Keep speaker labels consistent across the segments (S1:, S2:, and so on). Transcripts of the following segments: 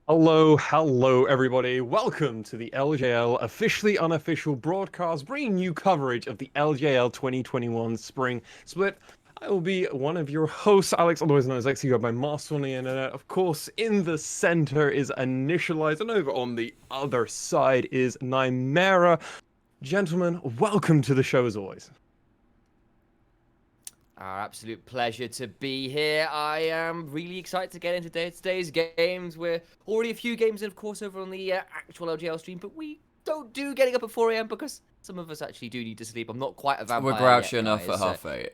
S1: Hello, everybody. Welcome to the LJL officially unofficial broadcast, bringing you coverage of the LJL 2021 Spring Split. I will be one of your hosts, Alex, otherwise known as X. You got my master on the internet. Of course, in the center is Initialize, and over on the other side is Nymera. Gentlemen, welcome to the show as always.
S2: Our absolute pleasure to be here. I am really excited to get into today's games. We're already a few games in, of course, over on the actual LGL stream, but we don't do getting up at 4 a.m. because some of us actually do need to sleep. I'm not quite a
S3: We're
S2: vampire
S3: grouchy
S2: yet,
S3: enough
S2: guys.
S3: at half eight.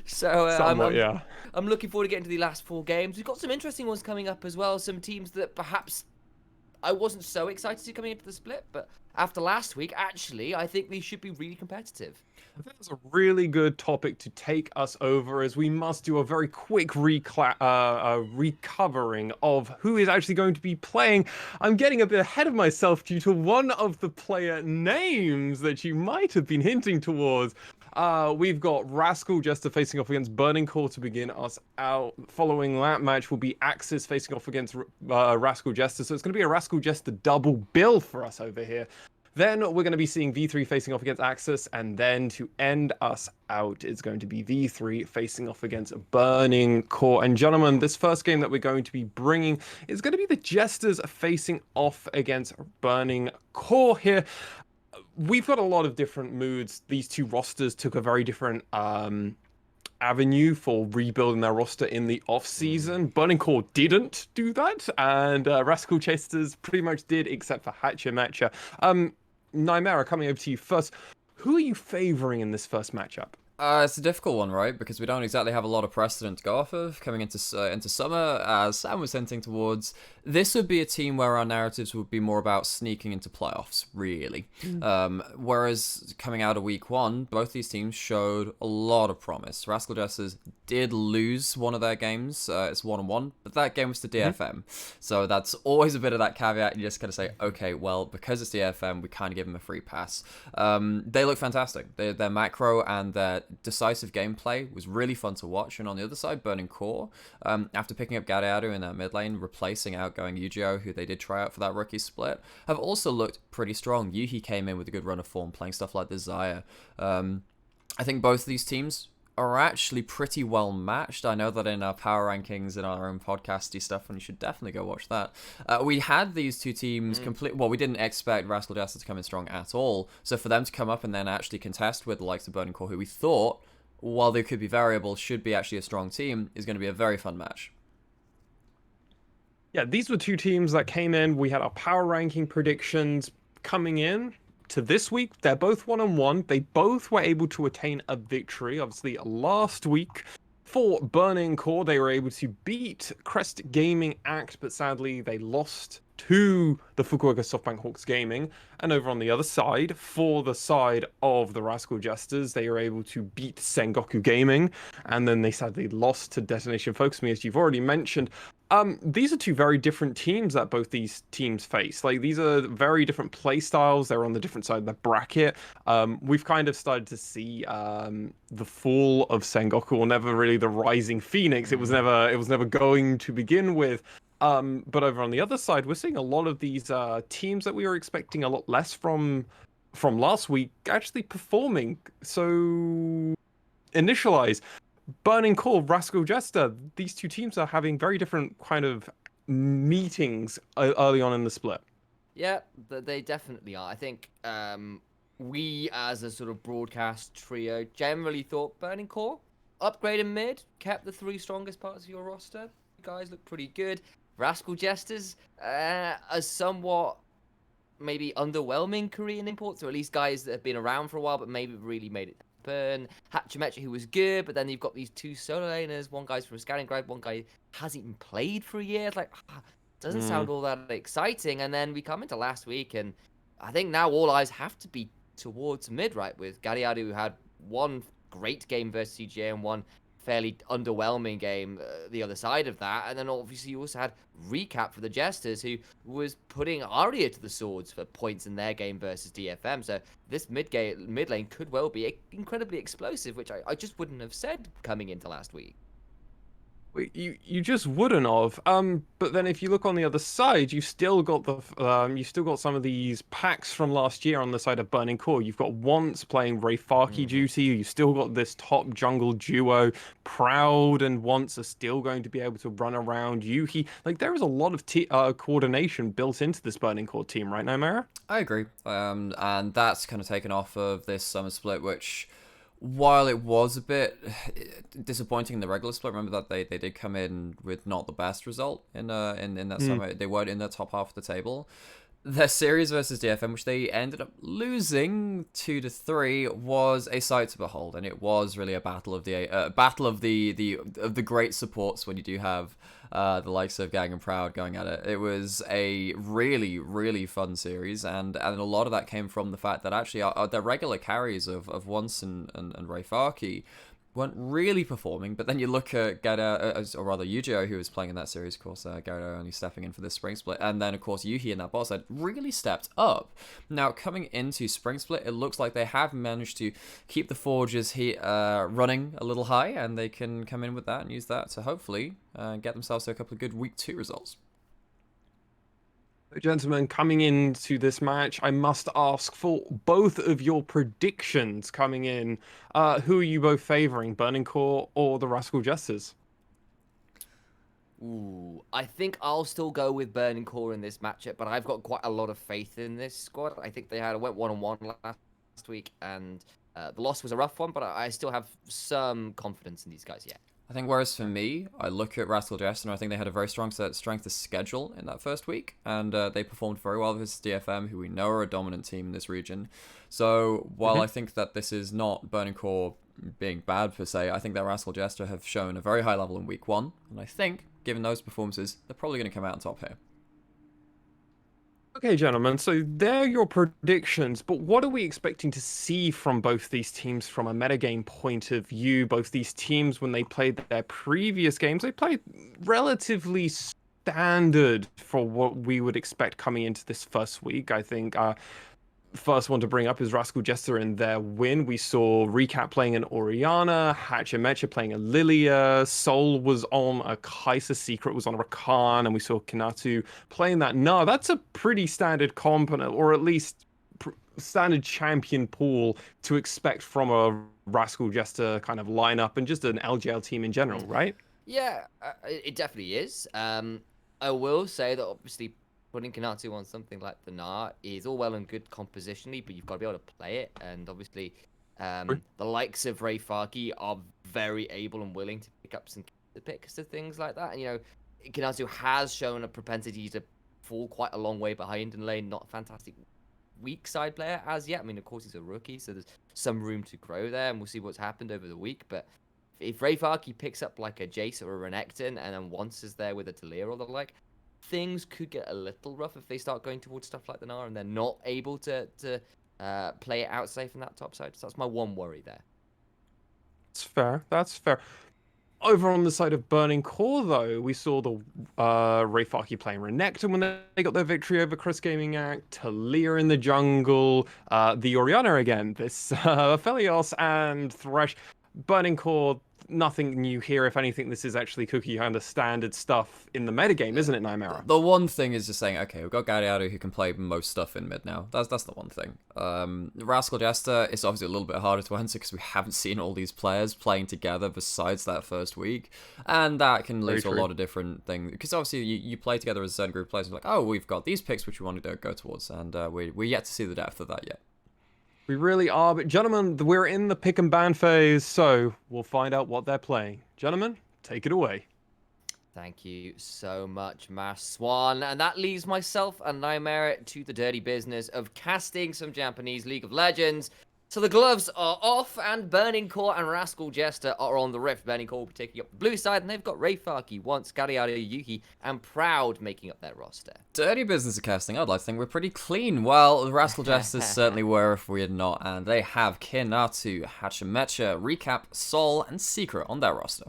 S2: So I'm,
S1: Somewhat,
S2: I'm
S1: yeah.
S2: I'm looking forward to getting to the last four games. We've got some interesting ones coming up as well. Some teams that perhaps I wasn't so excited to see coming into the split, but after last week, actually, I think they should be really competitive.
S1: That's a really good topic to take us over, as we must do a very quick recovering of who is actually going to be playing. I'm getting a bit ahead of myself due to one of the player names that you might have been hinting towards. We've got Rascal Jester facing off against Burning Core to begin us out. Following that match will be Axis facing off against Rascal Jester. So it's going to be a Rascal Jester double bill for us over here. Then we're going to be seeing V3 facing off against Axis, and then to end us out, it's going to be V3 facing off against Burning Core. And gentlemen, this first game that we're going to be bringing is going to be the Jesters facing off against Burning Core here. We've got a lot of different moods. These two rosters took a very different avenue for rebuilding their roster in the off season. Burning Core didn't do that, and Rascal Chasters pretty much did, except for Hatcher Matcher. Nymera, coming over to you first. Who are you favoring in this first matchup?
S3: It's a difficult one, right? Because we don't exactly have a lot of precedent to go off of coming into summer. As Sam was hinting towards, this would be a team where our narratives would be more about sneaking into playoffs, really. Whereas coming out of week one, both these teams showed a lot of promise. Rascal Jesters did lose one of their games. It's 1-1, but that game was to DFM. So that's always a bit of that caveat. You just kind of say, okay, well, because it's DFM, we kind of give them a free pass. They look fantastic. Their macro and their decisive gameplay was really fun to watch. And on the other side, Burning Core, after picking up Gadeadu in that mid lane, replacing outgoing Yu-Gi-Oh, who they did try out for that rookie split, have also looked pretty strong. Yuhi came in with a good run of form, playing stuff like the Zaya. I think both of these teams are actually pretty well matched. I know that in our power rankings and our own podcasty stuff, and you should definitely go watch that. We had these two teams we didn't expect Rascal Jester to come in strong at all. So for them to come up and then actually contest with the likes of Burning Core, who we thought, while they could be variable, should be actually a strong team, is going to be a very fun match.
S1: Yeah, these were two teams that came in. We had our power ranking predictions coming in to this week. They're both 1-1. They both were able to attain a victory. Obviously, last week for Burning Core, they were able to beat Crest Gaming Act, but sadly they lost to the Fukuoka SoftBank Hawks Gaming. And over on the other side, for the side of the Rascal Jesters, they were able to beat Sengoku Gaming, and then they sadly lost to Detonation Focus Me, as you've already mentioned. These are two very different teams that both these teams face. Like, these are very different play styles. They're on the different side of the bracket. We've kind of started to see the fall of Sengoku, or never really the rising phoenix. It was never going to begin with. But over on the other side, we're seeing a lot of these teams that we were expecting a lot less from last week actually performing. So, Initialize, Burning Core, Rascal Jester, these two teams are having very different kind of meetings early on in the split.
S2: Yeah, they definitely are. I think we, as a sort of broadcast trio, generally thought Burning Core, upgrade in mid, kept the three strongest parts of your roster. You guys look pretty good. Rascal Jesters, a somewhat maybe underwhelming Korean imports, or at least guys that have been around for a while but maybe really made it happen. Hachimecha, who was good, but then you've got these two solo laners. One guy's from Stalingrad, one guy hasn't even played for a year. It's like, doesn't sound all that exciting. And then we come into last week, and I think now all eyes have to be towards mid, right? With Gadeadu, who had one great game versus CGA and one fairly underwhelming game the other side of that. And then obviously you also had Recap for the Jesters, who was putting Aria to the swords for points in their game versus DFM. So this mid lane could well be incredibly explosive, which I just wouldn't have said coming into last week.
S1: You just wouldn't have. But then if you look on the other side, you still got some of these packs from last year on the side of Burning Core. You've got Once playing Rayfaki
S2: Hmm.
S1: duty. You still got this top jungle duo. Proud and Once are still going to be able to run around. Yuhi, like there is a lot of coordination built into this Burning Core team right now, Mara.
S3: I agree. And that's kind of taken off of this summer split, which, while it was a bit disappointing in the regular split, remember that they did come in with not the best result in that summer. They weren't in the top half of the table. Their series versus DFM, which they ended up losing 2-3, was a sight to behold, and it was really a battle of the great supports when you do have the likes of Gang and Proud going at it. It was a really, really fun series, and a lot of that came from the fact that actually their regular carries of Once and Rayfaki weren't really performing, but then you look at Gado, or rather Yu-Gi-Oh, who was playing in that series, of course, Gado only stepping in for this spring split, and then of course Yuhi in that bot side really stepped up. Now coming into spring split, it looks like they have managed to keep the forges running a little high, and they can come in with that and use that to hopefully get themselves to a couple of good week 2 results.
S1: Gentlemen, coming into this match, I must ask for both of your predictions coming in. Who are you both favoring, Burning Core or the Rascal Jesters?
S2: Ooh, I think I'll still go with Burning Core in this matchup, but I've got quite a lot of faith in this squad. I think they went 1-1 last week, and the loss was a rough one, but I still have some confidence in these guys yet.
S3: I think whereas for me, I look at Rascal Jester and I think they had a very strong strength of schedule in that first week, and they performed very well versus DFM, who we know are a dominant team in this region. So while I think that this is not Burning Core being bad per se, I think that Rascal Jester have shown a very high level in week 1, and I think, given those performances, they're probably going to come out on top here.
S1: Okay, gentlemen, so they're your predictions, but what are we expecting to see from both these teams from a metagame point of view? Both these teams, when they played their previous games, they played relatively standard for what we would expect coming into this first week. I think first one to bring up is Rascal Jester in their win. We saw Recap playing an Oriana, Hachimecha playing a Lilia, Soul was on a Kai'Sa, Secret was on a Rakan, and we saw Kinatu playing that. No, that's a pretty standard component, or at least standard champion pool to expect from a Rascal Jester kind of lineup and just an LJL team in general, right?
S2: Yeah, it definitely is. I will say that obviously putting Kanatu on something like the Gnar is all well and good compositionally, but you've got to be able to play it. And obviously, the likes of Rayfaki are very able and willing to pick up some picks of things like that. And, you know, Kanatu has shown a propensity to fall quite a long way behind in lane. Not a fantastic weak side player as yet. I mean, of course, he's a rookie, so there's some room to grow there, and we'll see what's happened over the week. But if Rayfaki picks up like a Jace or a Renekton and then Once is there with a Talir or the like, things could get a little rough if they start going towards stuff like the Gnar and they're not able to play it out safe in that top side. So that's my one worry there.
S1: That's fair. That's fair. Over on the side of Burning Core, though, we saw the Rayfaki playing Renekton when they got their victory over Chris Gaming Act, Talir in the jungle, the Oriana again, this Felios and Thresh. Burning Core, nothing new here. If anything, this is actually cookie kind of standard stuff in the metagame, isn't it, Nightmare?
S3: The one thing is just saying, okay, we've got Gadiado who can play most stuff in mid now. That's the one thing. Rascal Jester is obviously a little bit harder to answer because we haven't seen all these players playing together besides that first week, and that can lead to a lot of different things. Because obviously you play together as a certain group of players, and like, oh, we've got these picks which we want to go towards, and we're yet to see the depth of that yet.
S1: We really are, but gentlemen, we're in the pick and ban phase, so we'll find out what they're playing. Gentlemen, take it away.
S2: Thank you so much, Mash Swan. And that leaves myself and Nightmare to the dirty business of casting some Japanese League of Legends. So the gloves are off, and Burning Core and Rascal Jester are on the rift. Burning Core will be taking up the blue side, and they've got Rayfaki, Once, Gariado, Yuki, and Proud making up their roster.
S3: Dirty business of casting. I'd like to think we're pretty clean. Well, the Rascal Jesters certainly were if we had not, and they have Kinatu, Hachimecha, Recap, Sol, and Secret on their roster.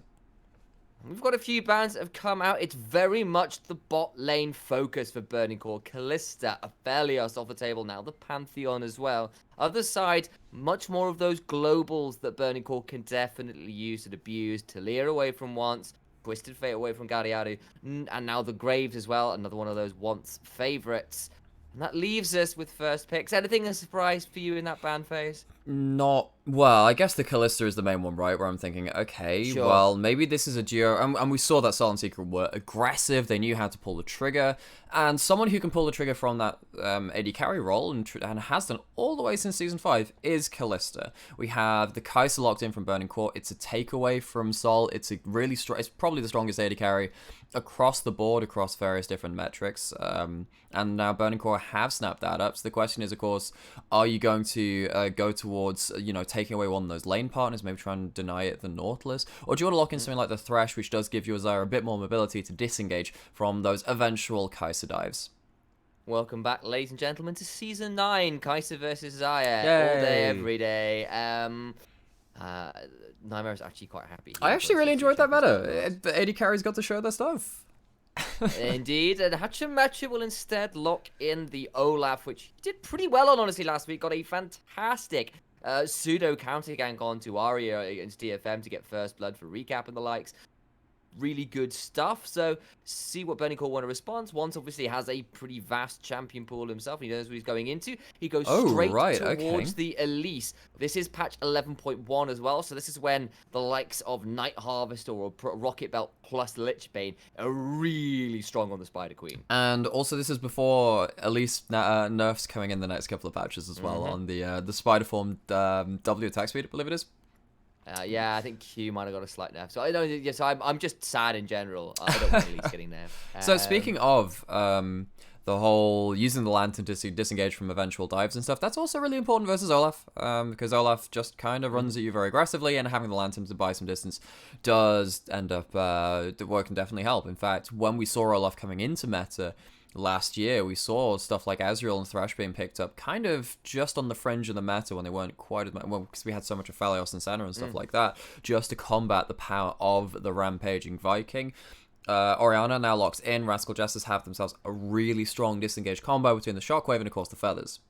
S2: We've got a few bans that have come out. It's very much the bot lane focus for Burning Core. Kalista, Aphelios off the table now, the Pantheon as well. Other side, much more of those globals that Burning Core can definitely use and abuse. Talir away from Once, Twisted Fate away from Galliardo, and now the Graves as well, another one of those once favorites. And that leaves us with first picks. Anything a surprise for you in that ban phase?
S3: Not well. I guess the Callista is the main one, right? Where I'm thinking, okay,
S2: Sure.
S3: well, maybe this is a duo, and we saw that Silent Seeker were aggressive. They knew how to pull the trigger, and someone who can pull the trigger from that AD carry role and has done all the way since season 5 is Callista. We have the Kai'Sa locked in from Burning Core. It's a takeaway from Sol. It's a really strong. It's probably the strongest AD carry across the board, across various different metrics. And now Burning Core have snapped that up. So the question is, of course, are you going to go towards, taking away one of those lane partners, maybe try and deny it the Nautilus? Or do you want to lock in something like the Thresh, which does give you a bit more mobility to disengage from those eventual Kai'Sa dives?
S2: Welcome back, ladies and gentlemen, to Season 9, Kai'Sa versus Xayah.
S3: Yay.
S2: All day, every day. Nightmare is actually quite happy.
S3: I actually really enjoyed that meta. The AD carries got to show their stuff.
S2: Indeed, and Hachimecha will instead lock in the Olaf, which he did pretty well on, honestly, last week. Got a fantastic pseudo counter gank onto Arya against DFM to get first blood for recap and the likes. Really good stuff. So see what Burning Core want to respond. Once obviously has a pretty vast champion pool himself. He knows what he's going into. He goes straight towards the Elise. This is patch 11.1 as well. So this is when the likes of Night Harvester or Rocket Belt plus Lichbane are really strong on the Spider Queen.
S3: And also this is before Elise nerfs coming in the next couple of patches as well on the Spider form W attack speed, I believe it is.
S2: Yeah, I think Q might have got a slight nerf. So I don't. Yeah, so I'm just sad in general. I don't want Elise getting nerfed.
S3: So speaking of the whole using the lantern to disengage from eventual dives and stuff, that's also really important versus Olaf, because Olaf just kind of runs at you very aggressively, and having the lantern to buy some distance does end up working, definitely help. In fact, when we saw Olaf coming into meta last year, we saw stuff like Azrael and Thresh being picked up kind of just on the fringe of the meta when they weren't quite as much, well, because we had so much of Phalios and Senna and stuff like that, just to combat the power of the rampaging Viking. Orianna now locks in. Rascal Jesters have themselves a really strong disengage combo between the Shockwave and, of course, the Feathers.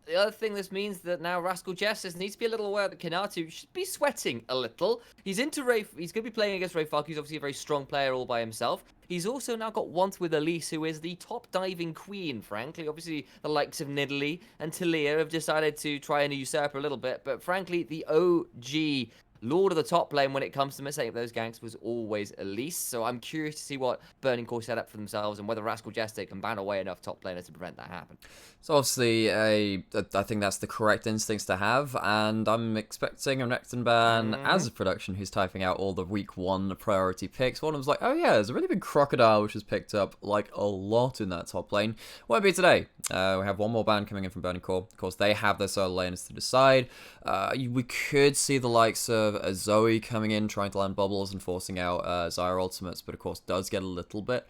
S2: The other thing this means that now Rascal Jester needs to be a little aware that Kanatu should be sweating a little. He's into Ray. He's going to be playing against Ray Falk, who's obviously a very strong player all by himself. He's also now got once with Elise, who is the top diving queen, frankly. Obviously, the likes of Nidalee and Talia have decided to try and usurp her a little bit. But frankly, the OG Lord of the top lane when it comes to setting up those ganks was always Elise. So I'm curious to see what Burning Core set up for themselves and whether Rascal Jester can ban away enough top laners to prevent that happen.
S3: So obviously, I think that's the correct instincts to have, and I'm expecting a Necton ban as a production who's typing out all the week 1 priority picks. One of them's like, oh yeah, there's a really big Crocodile which has picked up like a lot in that top lane. Won't be today. We have one more ban coming in from Burning Core. Of course, they have their solo laners to decide. We could see the likes of a Zoe coming in, trying to land bubbles and forcing out Xayah ultimates, but of course does get a little bit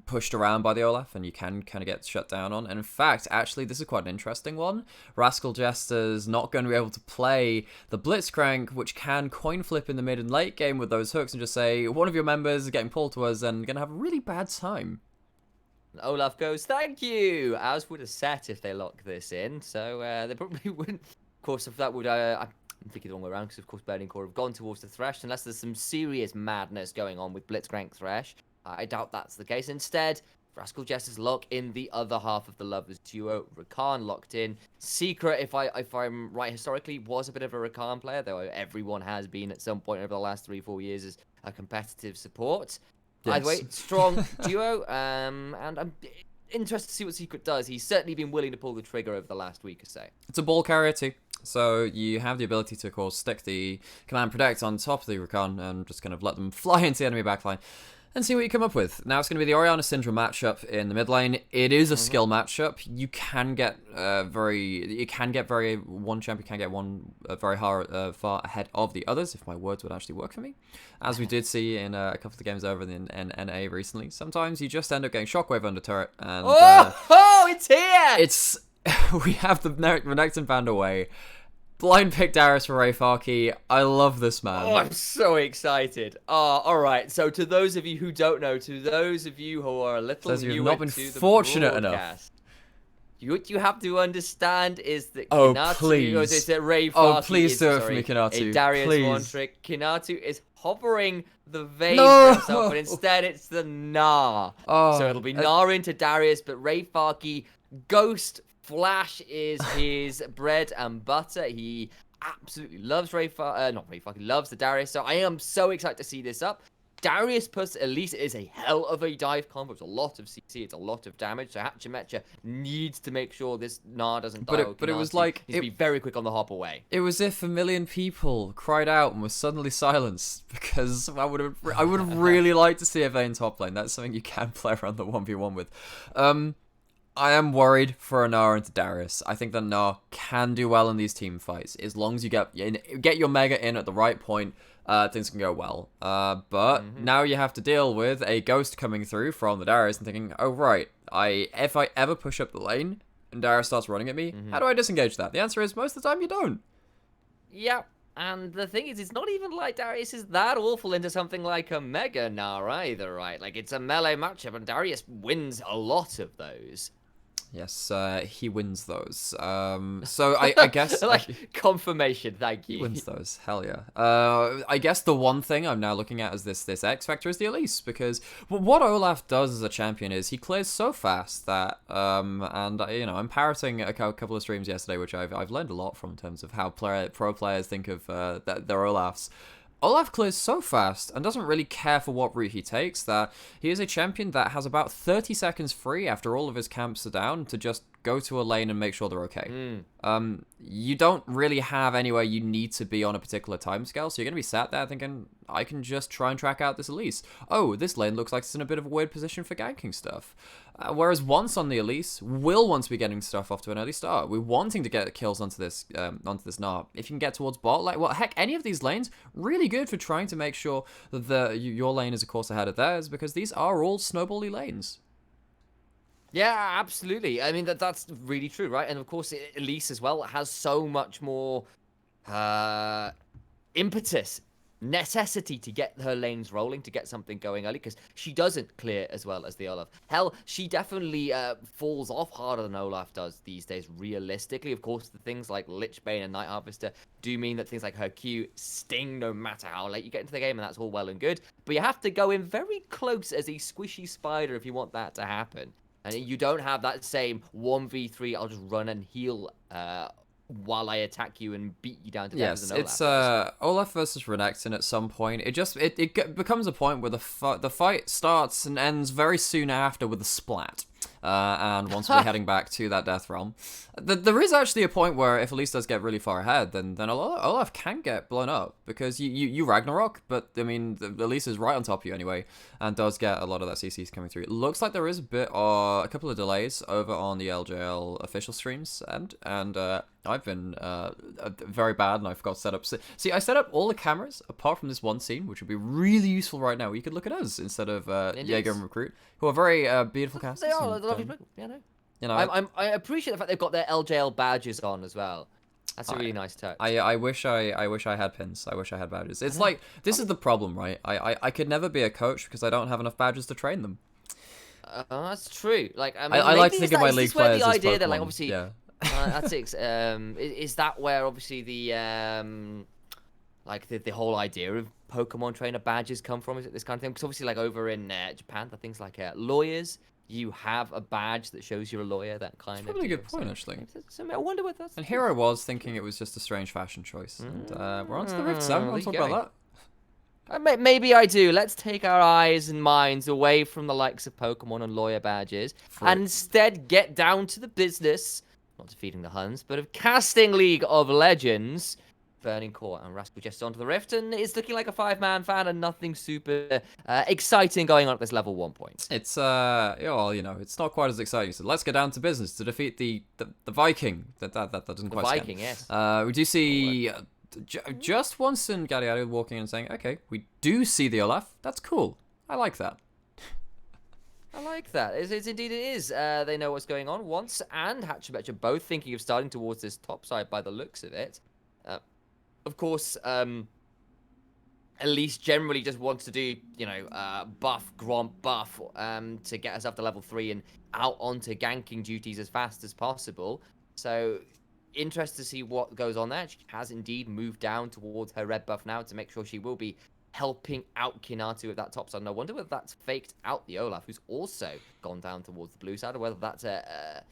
S3: pushed around by the Olaf, and you can kind of get shut down on. And in fact, actually, this is quite an interesting one. Rascal Jester's not going to be able to play the Blitzcrank, which can coin flip in the mid and late game with those hooks and just say, one of your members is getting pulled to us and going to have a really bad time.
S2: Olaf goes, thank you, as would a set if they lock this in. So they probably wouldn't. Of course, if that would, I'm thinking the wrong way around, because of course Burning Core have gone towards the Thresh, unless there's some serious madness going on with Blitzcrank Thresh. I doubt that's the case. Instead, Rascal Jesters lock in the other half of the Lovers duo. Rakan locked in. Secret, if I'm right historically, was a bit of a Rakan player, though everyone has been at some point over the last 3-4 years as a competitive support. Yes. Either way, strong duo, and I'm interested to see what Secret does. He's certainly been willing to pull the trigger over the last week or so.
S3: It's a ball carrier too. So you have the ability to, of course, stick the Command Protect on top of the Rakan and just kind of let them fly into the enemy backline and see what you come up with. Now it's going to be the Orianna Syndra matchup in the mid lane. It is a skill matchup. You can get one champion can get one very far ahead of the others, if my words would actually work for me. As we did see in a couple of the games over in NA recently, sometimes you just end up getting Shockwave under turret. And
S2: it's here!
S3: It's we have the Renekton band away. Blind pick Darius for Ray Farkey. I love this man.
S2: Oh, I'm so excited. Alright, so to those of you who don't know, to those of you who are a little
S3: Says
S2: newer
S3: you've not been
S2: to the
S3: fortunate
S2: broadcast, What you have to understand is that
S3: Oh,
S2: Kinatu,
S3: please.
S2: is it Ray
S3: Oh,
S2: Farky
S3: please
S2: is,
S3: do it for
S2: sorry,
S3: me, Kinatu.
S2: a Darius
S3: Please.
S2: one trick. Kinatu is hovering the vase
S3: No!
S2: for himself, but instead it's the Gnar.
S3: Oh,
S2: So it'll be Gnar into Darius, but Ray Farky, Ghost Flash is his bread and butter. He absolutely loves not Ray Farky, loves the Darius. So I am so excited to see this up. Darius plus Elise is a hell of a dive combo. It's a lot of CC, it's a lot of damage. So Hachimecha needs to make sure this Gnar doesn't die.
S3: But it was like
S2: needs to be very quick on the hop away.
S3: it was if a million people cried out and was suddenly silenced, because I would have really liked to see a Vayne top lane. That's something you can play around the 1v1 with. I am worried for a Gnar into Darius. I think that Gnar can do well in these team fights as long as you get your Mega in at the right point. Things can go well. But now you have to deal with a Ghost coming through from the Darius and thinking, oh right, if I ever push up the lane and Darius starts running at me, how do I disengage that? The answer is most of the time you don't.
S2: Yeah, and the thing is, it's not even like Darius is that awful into something like a Mega Gnar either, right? Like, it's a melee matchup, and Darius wins a lot of those.
S3: Yes, he wins those. So I guess
S2: like confirmation, thank you.
S3: he wins those. Hell yeah. I guess the one thing I'm now looking at as this X factor is the Elise, because what Olaf does as a champion is he clears so fast that and you know, I'm parroting a couple of streams yesterday, which I've learned a lot from in terms of how pro players think of their Olafs. Olaf clears so fast and doesn't really care for what route he takes that he is a champion that has about 30 seconds free after all of his camps are down to just go to a lane and make sure they're okay. You don't really have anywhere you need to be on a particular timescale, so you're going to be sat there thinking, I can just try and track out this Elise. Oh, this lane looks like it's in a bit of a weird position for ganking stuff. Whereas once on the Elise, we'll want to be getting stuff off to an early start. We're wanting to get kills onto this Gnar. If you can get towards bot, like, well, heck, any of these lanes, really good for trying to make sure that your lane is, of course, ahead of theirs, because these are all snowbally lanes.
S2: Yeah, absolutely. I mean, that's really true, right? And of course, Elise as well has so much more impetus, necessity to get her lanes rolling, to get something going early, because she doesn't clear as well as the Olaf. Hell, she definitely falls off harder than Olaf does these days, realistically. Of course, the things like Lichbane and Night Harvester do mean that things like her Q sting no matter how late you get into the game, and that's all well and good. But you have to go in very close as a squishy spider if you want that to happen. And you don't have that same 1v3, I'll just run and heal while I attack you and beat you down to death.
S3: Yes, it's Olaf versus Renekton at some point. It becomes a point where the fight starts and ends very soon after with a splat. And once we're heading back to that Death Realm, there is actually a point where if Elise does get really far ahead, then Olaf can get blown up, because you Ragnarok, but I mean Elise is right on top of you anyway, and does get a lot of that CCs coming through. It looks like there is a couple of delays over on the LJL official streams, and I've been very bad, and I forgot to set up. See, I set up all the cameras apart from this one scene, which would be really useful right now. You could look at us instead of Jaeger and Recruit, who are very beautiful casters.
S2: They are lovely people. Yeah, no. You know, I appreciate the fact they've got their LJL badges on as well. That's a really nice touch.
S3: I wish I had pins. I wish I had badges. It's like, this is the problem, right? I could never be a coach because I don't have enough badges to train them.
S2: That's true. Like, I mean,
S3: I like to think of my league players
S2: the
S3: as
S2: idea
S3: Pokemon.
S2: that, like, obviously,
S3: yeah.
S2: That's it. Is that where obviously the like the whole idea of Pokemon trainer badges come from? Is it this kind of thing? Because obviously, like over in Japan, the things like lawyers, you have a badge that shows you're a lawyer. That kind of.
S3: That's probably a good point, actually.
S2: So I wonder what that's.
S3: And here I was thinking it was just a strange fashion choice. And we're on to the Rift Zone. Want to talk about that?
S2: Maybe I do. Let's take our eyes and minds away from the likes of Pokemon and lawyer badges, and instead get down to the business, not defeating the Huns, but of casting League of Legends. Burning Core and Rascal Jester onto the Rift, and it's looking like a 5-man fan and nothing super exciting going on at this level 1 point.
S3: It's well, you know, it's not quite as exciting. So let's get down to business to defeat the Viking. That doesn't quite
S2: The Viking, yes.
S3: We do see just once in Gadiado walking and saying, okay, we do see the Olaf. That's cool. I like that.
S2: I like that. It's indeed it is. They know what's going on. Once and Hatchet are both thinking of starting towards this top side by the looks of it. Of course, Elise generally just wants to do, buff, Gromp, buff, to get herself to level 3 and out onto ganking duties as fast as possible. So, interested to see what goes on there. She has indeed moved down towards her red buff now to make sure she will be helping out Kinatu with that top side. And I wonder whether that's faked out the Olaf, who's also gone down towards the blue side, or whether that's a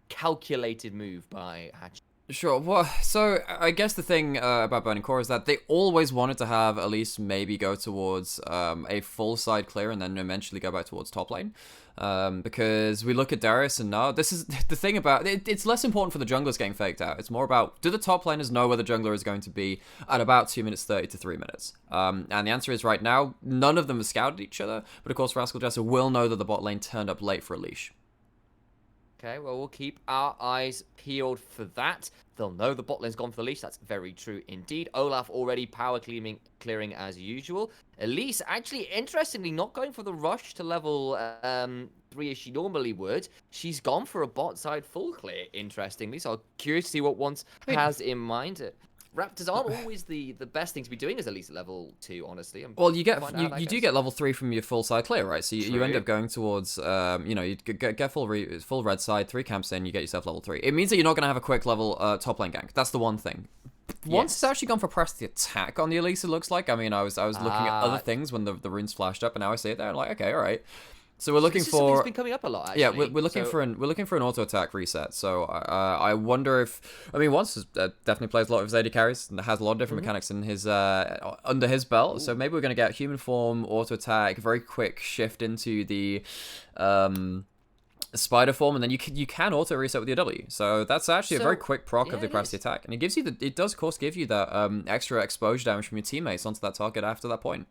S2: calculated move by Hatch.
S3: Sure. Well, so I guess the thing about Burning Core is that they always wanted to have at least maybe go towards a full side clear and then eventually go back towards top lane. Because we look at Darius and now this is the thing about it, it's less important for the junglers getting faked out. It's more about, do the top laners know where the jungler is going to be at about 2 minutes 30 to 3 minutes? And the answer is right now, none of them have scouted each other, but of course Rascal Jester will know that the bot lane turned up late for a leash.
S2: Okay, well, we'll keep our eyes peeled for that. They'll know the bot lane's gone for the leash. That's very true indeed. Olaf already power clearing as usual. Elise, actually, interestingly, not going for the rush to level 3 as she normally would. She's gone for a bot side full clear, interestingly. So I'm curious to see what Once has in mind. Raptors aren't always the best thing to be doing as at least level 2, honestly.
S3: Well, you do get level 3 from your full side clear, right? So you end up going towards, you get full red side, 3 camps in, you get yourself level 3. It means that you're not going to have a quick level top lane gank. That's the one thing. Once it's actually gone for press the attack on the Elise, it looks like. I mean, I was looking at other things when the runes flashed up, and now I see it there, and like, okay, all right. So we're looking for.
S2: It's been coming up a lot. Actually.
S3: Yeah, we're looking for an auto attack reset. So I wonder if Once definitely plays a lot of AD carries and has a lot of different mechanics in his under his belt. Ooh. So maybe we're gonna get human form, auto attack, very quick shift into the spider form, and then you can auto reset with your W. So that's actually a very quick proc of the press the attack, and it gives you it does of course give you that extra exposure damage from your teammates onto that target after that point.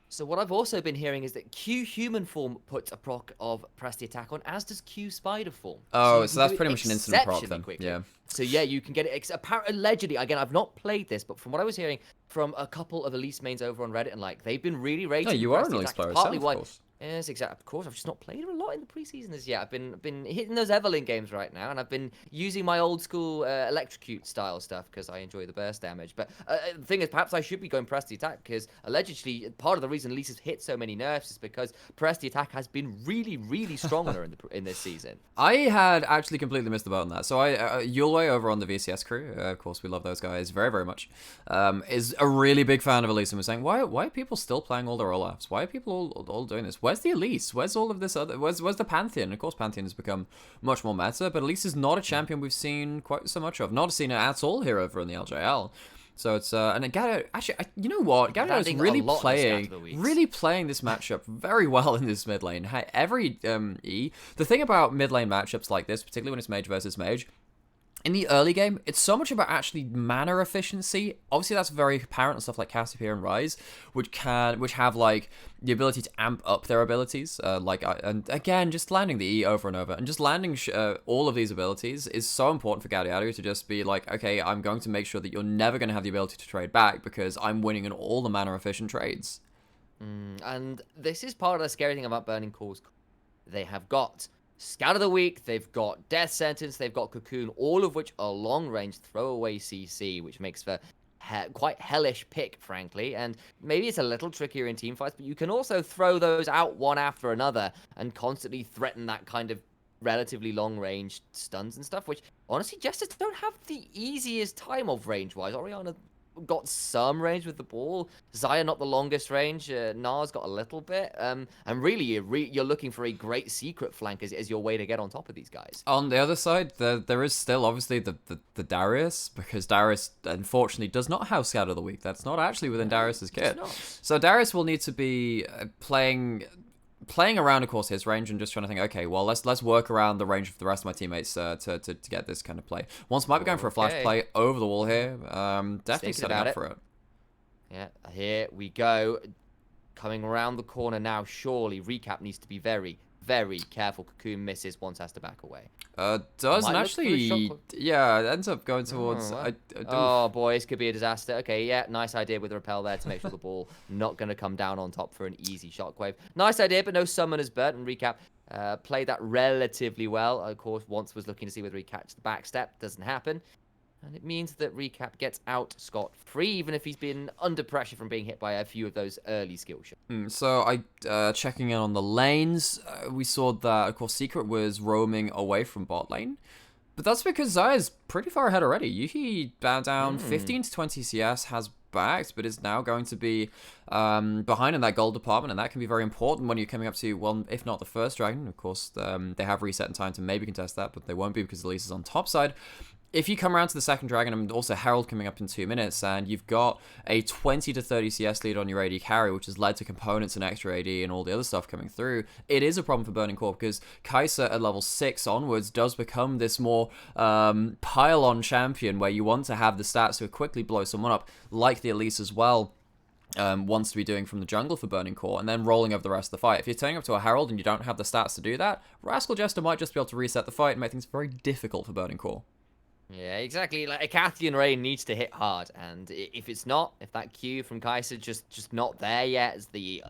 S2: So what I've also been hearing is that Q human form puts a proc of press the attack on, as does Q spider form.
S3: Oh, so that's pretty much an instant proc then.
S2: Quickly.
S3: Yeah.
S2: So yeah, you can get it. Allegedly, again, I've not played this, but from what I was hearing from a couple of Elise mains over on Reddit, and they've been really rating.
S3: No, you are an Elise player. Partly why.
S2: Yes, exactly. Of course, I've just not played a lot in the preseason as yet. I've been hitting those Evelyn games right now, and I've been using my old school electrocute style stuff because I enjoy the burst damage. But the thing is, perhaps I should be going press the attack because allegedly part of the reason Lisa's hit so many nerfs is because press the attack has been really, really strong in this season.
S3: I had actually completely missed the boat on that. So Yulway over on the VCS crew, of course we love those guys very, very much, is a really big fan of Elise and was saying, why are people still playing all their Olafs? Why are people all doing this? Where's the Elise? Where's all of this other? Where's the Pantheon? Of course, Pantheon has become much more meta, but Elise is not a champion we've seen quite so much of. Not seen it at all here over in the LJL. So it's and Gato, actually, you know what? Gato is really playing this matchup very well in this mid lane. Every the thing about mid lane matchups like this, particularly when it's mage versus mage. In the early game, it's so much about actually mana efficiency. Obviously, that's very apparent in stuff like Cassiopeia and Ryze, which have like the ability to amp up their abilities. And again, just landing the E over and over, and just landing all of these abilities is so important for Gaudiato to just be like, okay, I'm going to make sure that you're never going to have the ability to trade back because I'm winning in all the mana efficient trades.
S2: And this is part of the scary thing about Burning Cores. They have got Scout of the Week, they've got Death Sentence, they've got Cocoon, all of which are long-range throwaway CC, which makes for quite hellish pick, frankly. And maybe it's a little trickier in teamfights, but you can also throw those out one after another and constantly threaten that kind of relatively long-range stuns and stuff, which honestly Jesters don't have the easiest time of range-wise. Orianna got some range with the ball. Xayah not the longest range. Nars got a little bit. And really, you're looking for a great secret flank as your way to get on top of these guys.
S3: On the other side, there is still obviously the Darius, because Darius unfortunately does not have Scout of the Week. That's not actually within Darius's kit. So Darius will need to be playing around, of course, his range and just trying to think, okay, well, let's work around the range of the rest of my teammates to get this kind of play. Once might be going for a flash play over the wall here. Definitely setting up for it.
S2: Yeah, here we go. Coming around the corner now, surely Recap needs to be very, very careful. Cocoon misses, Once has to back away.
S3: Does, and actually, yeah, it ends up going towards...
S2: Oh, boy, this could be a disaster. Okay, yeah, nice idea with the repel there to make sure the ball not going to come down on top for an easy shockwave. Nice idea, but no summoners burnt, and Recap played that relatively well. Of course, Once was looking to see whether he catch the backstep. Doesn't happen. And it means that Recap gets out scot-free, even if he's been under pressure from being hit by a few of those early skill shots.
S3: So checking in on the lanes, we saw that, of course, Secret was roaming away from bot lane. But that's because Zaya's pretty far ahead already. Yuhi down 15 to 20 CS, has backed, but is now going to be behind in that gold department, and that can be very important when you're coming up to, well, if not the first dragon. Of course, they have reset in time to maybe contest that, but they won't be because Elise is on top side. If you come around to the second dragon, and also Herald coming up in 2 minutes, and you've got a 20 to 30 CS lead on your AD carry, which has led to components and extra AD and all the other stuff coming through, it is a problem for Burning Core, because Kai'Sa at level 6 onwards does become this more pile-on champion, where you want to have the stats to quickly blow someone up, like the Elise as well. Wants to be doing from the jungle for Burning Core, and then rolling over the rest of the fight. If you're turning up to a Herald and you don't have the stats to do that, Rascal Jester might just be able to reset the fight and make things very difficult for Burning Core.
S2: Yeah, exactly. Like, a Cathian Ray needs to hit hard, and if it's not, if that Q from Kai'Sa just not there yet, as the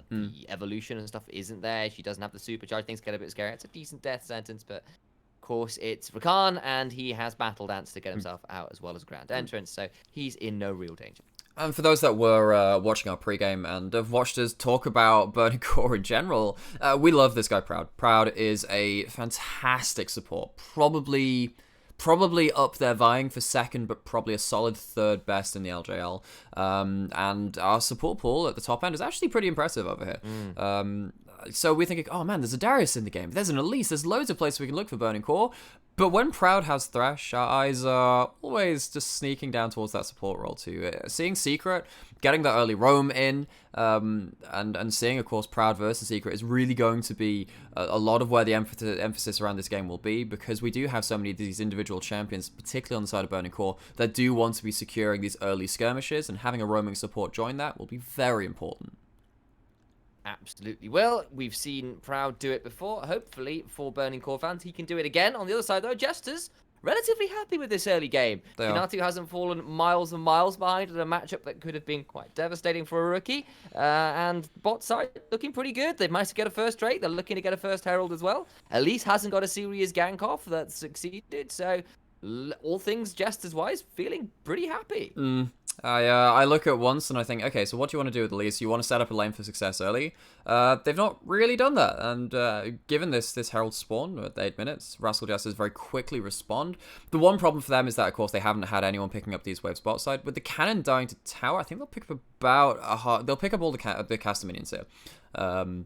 S2: evolution and stuff isn't there, she doesn't have the supercharge, things get a bit scary. It's a decent death sentence, but of course it's Rakan, and he has Battle Dance to get himself out as well as Grand Entrance, so he's in no real danger.
S3: And for those that were watching our pregame and have watched us talk about Burning Core in general, we love this guy, Proud. Proud is a fantastic support. Probably up there vying for second, but probably a solid third best in the LJL. And our support pool at the top end is actually pretty impressive over here. So we're thinking, oh man, there's a Darius in the game. There's an Elise. There's loads of places we can look for Burning Core. But when Proud has Thresh, our eyes are always just sneaking down towards that support role too. Seeing Secret, getting that early roam in, and seeing, of course, Proud versus Secret is really going to be a lot of where the emphasis around this game will be, because we do have so many of these individual champions, particularly on the side of Burning Core, that do want to be securing these early skirmishes, and having a roaming support join that will be very important.
S2: Absolutely. Well, we've seen Proud do it before. Hopefully, for Burning Core fans, he can do it again. On the other side, though, Jester's relatively happy with this early game. Hinatu hasn't fallen miles and miles behind in a matchup that could have been quite devastating for a rookie. And bot side looking pretty good. They've managed to get a first Drake. They're looking to get a first Herald as well. Elise hasn't got a serious gank off that succeeded. So, all things Jester's-wise, feeling pretty happy.
S3: I look at once and I think, okay, so what do you want to do with Elise? You want to set up a lane for success early. They've not really done that, and given this Herald spawn at 8 minutes, Rascal Jesters very quickly respond. The one problem for them is that, of course, they haven't had anyone picking up these waves bot side. With the cannon dying to tower, I think they'll pick up they'll pick up all the caster minions here. So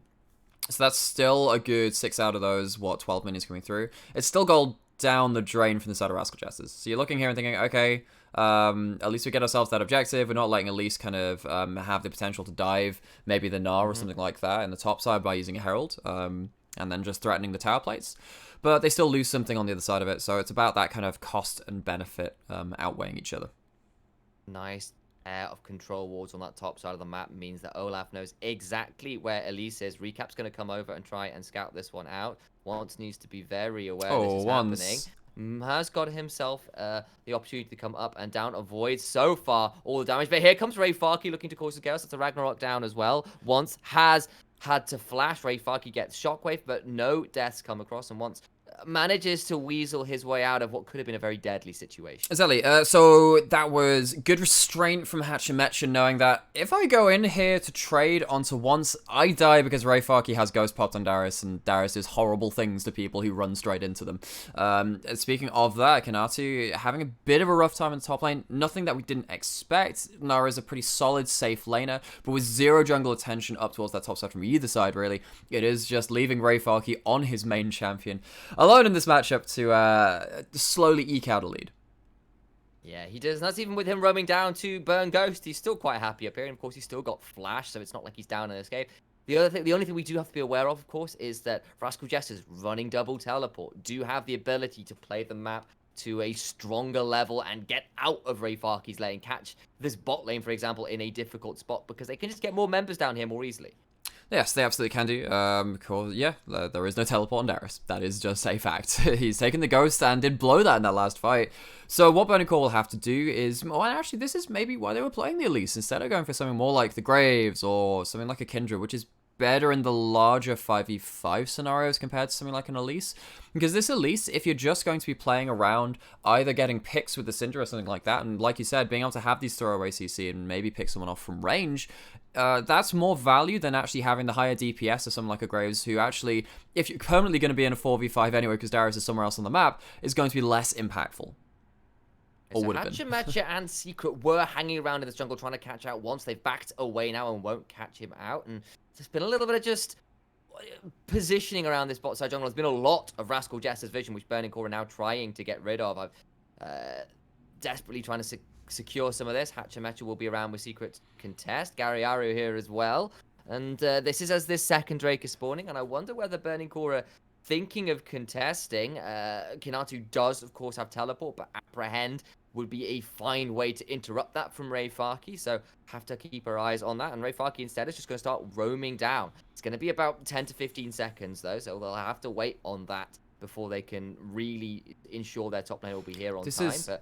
S3: that's still a good 6 out of those, 12 minions coming through. It's still gold down the drain from the side of Rascal Jesters. So you're looking here and thinking, okay, at least we get ourselves that objective. We're not letting Elise kind of have the potential to dive maybe the Gnar or something like that in the top side by using a Herald, and then just threatening the tower plates. But they still lose something on the other side of it, so it's about that kind of cost and benefit outweighing each other.
S2: Nice air of control wards on that top side of the map means that Olaf knows exactly where Elise is. Recap's going to come over and try and scout this one out. Once needs to be very aware this is happening. Has got himself the opportunity to come up and down, avoids so far all the damage. But here comes Ray Farkey looking to cause the chaos. That's a Ragnarok down as well. Once has had to flash. Ray Farkey gets shockwave, but no deaths come across, and once manages to weasel his way out of what could have been a very deadly situation.
S3: Exactly. So that was good restraint from Hachimecha, knowing that if I go in here to trade onto once, I die because Ray Farkey has ghost popped on Darius, and Darius does horrible things to people who run straight into them. Speaking of that, Kanatu having a bit of a rough time in the top lane. Nothing that we didn't expect. Nara is a pretty solid, safe laner, but with zero jungle attention up towards that top side from either side, really. It is just leaving Ray Farkey on his main champion, alone in this matchup to slowly eke out a lead.
S2: Yeah, he does. And that's even with him roaming down to burn Ghost. He's still quite happy up here. And of course, he's still got Flash, so it's not like he's down in escape. The only thing we do have to be aware of course, is that Rascal Jesters running double teleport do have the ability to play the map to a stronger level and get out of Ray Farkey's lane, catch this bot lane, for example, in a difficult spot, because they can just get more members down here more easily.
S3: Yes, they absolutely can do. Because, yeah, there is no teleport on Darius. That is just a fact. He's taken the ghost and did blow that in that last fight. So what Burning Core will have to do is... Well, actually, this is maybe why they were playing the Elise, instead of going for something more like the Graves or something like a Kindred, which is better in the larger 5v5 scenarios compared to something like an Elise. Because this Elise, if you're just going to be playing around, either getting picks with the Syndra or something like that, and like you said, being able to have these throwaway CC and maybe pick someone off from range, that's more value than actually having the higher DPS of someone like a Graves, who actually, if you're permanently going to be in a 4v5 anyway because Darius is somewhere else on the map, is going to be less impactful. Or would have been.
S2: Hatchemetcha and Secret were hanging around in this jungle trying to catch out once. They've backed away now and won't catch him out. And there's been a little bit of just positioning around this bot side jungle. There's been a lot of Rascal Jester's vision, which Burning Core are now trying to get rid of. I'm desperately trying to secure some of this. Hatchemetcha will be around with Secret contest. Gariaru here as well. And this is as this second Drake is spawning. And I wonder whether Burning Core are thinking of contesting. Kinatu does, of course, have teleport, but Apprehend would be a fine way to interrupt that from Ray Farkey, so have to keep our eyes on that. And Ray Farkey instead is just going to start roaming down. It's going to be about 10 to 15 seconds, though, so they'll have to wait on that before they can really ensure their top lane will be here on time.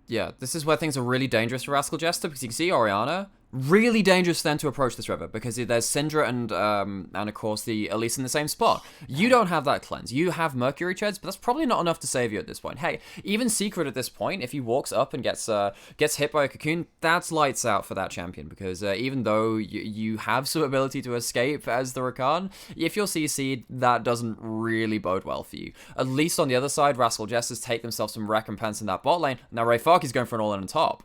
S3: Yeah, this is where things are really dangerous for Rascal Jester, because you can see Orianna, really dangerous then to approach this river, because there's Syndra and of course the Elise in the same spot. You don't have that cleanse. You have Mercury Treads, but that's probably not enough to save you at this point. Hey, even Secret at this point, if he walks up and gets hit by a cocoon, that's lights out for that champion, because even though you have some ability to escape as the Rakan, if you're CC'd, that doesn't really bode well for you. At least on the other side, Rascal Jesters take themselves some recompense in that bot lane. Now Ray Farkey's going for an all-in on top.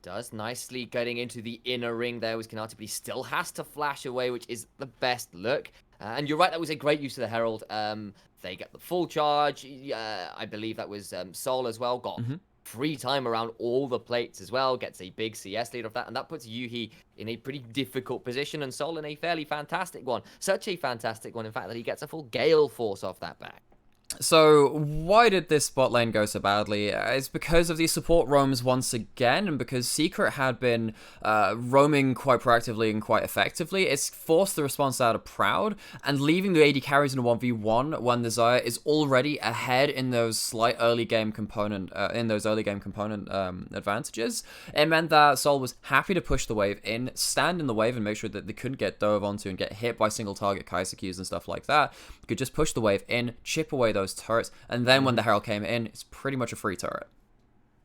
S2: Does nicely getting into the inner ring there with Kinatu, but he still has to flash away, which is the best look. And you're right, that was a great use of the Herald. They get the full charge. I believe that was Sol as well. Got free time around all the plates as well. Gets a big CS lead off that. And that puts Yuhi in a pretty difficult position and Sol in a fairly fantastic one. Such a fantastic one, in fact, that he gets a full Gale Force off that back.
S3: So, why did this bot lane go so badly? It's because of these support roams once again, and because Secret had been roaming quite proactively and quite effectively. It's forced the response out of Proud, and leaving the AD carries in a 1v1 when the Xayah is already ahead in those slight early game component, advantages. It meant that Sol was happy to push the wave in, stand in the wave, and make sure that they couldn't get dove onto and get hit by single target Kai'Sa Qs and stuff like that. You could just push the wave in, chip away those turrets, and then when the Herald came in, it's pretty much a free turret.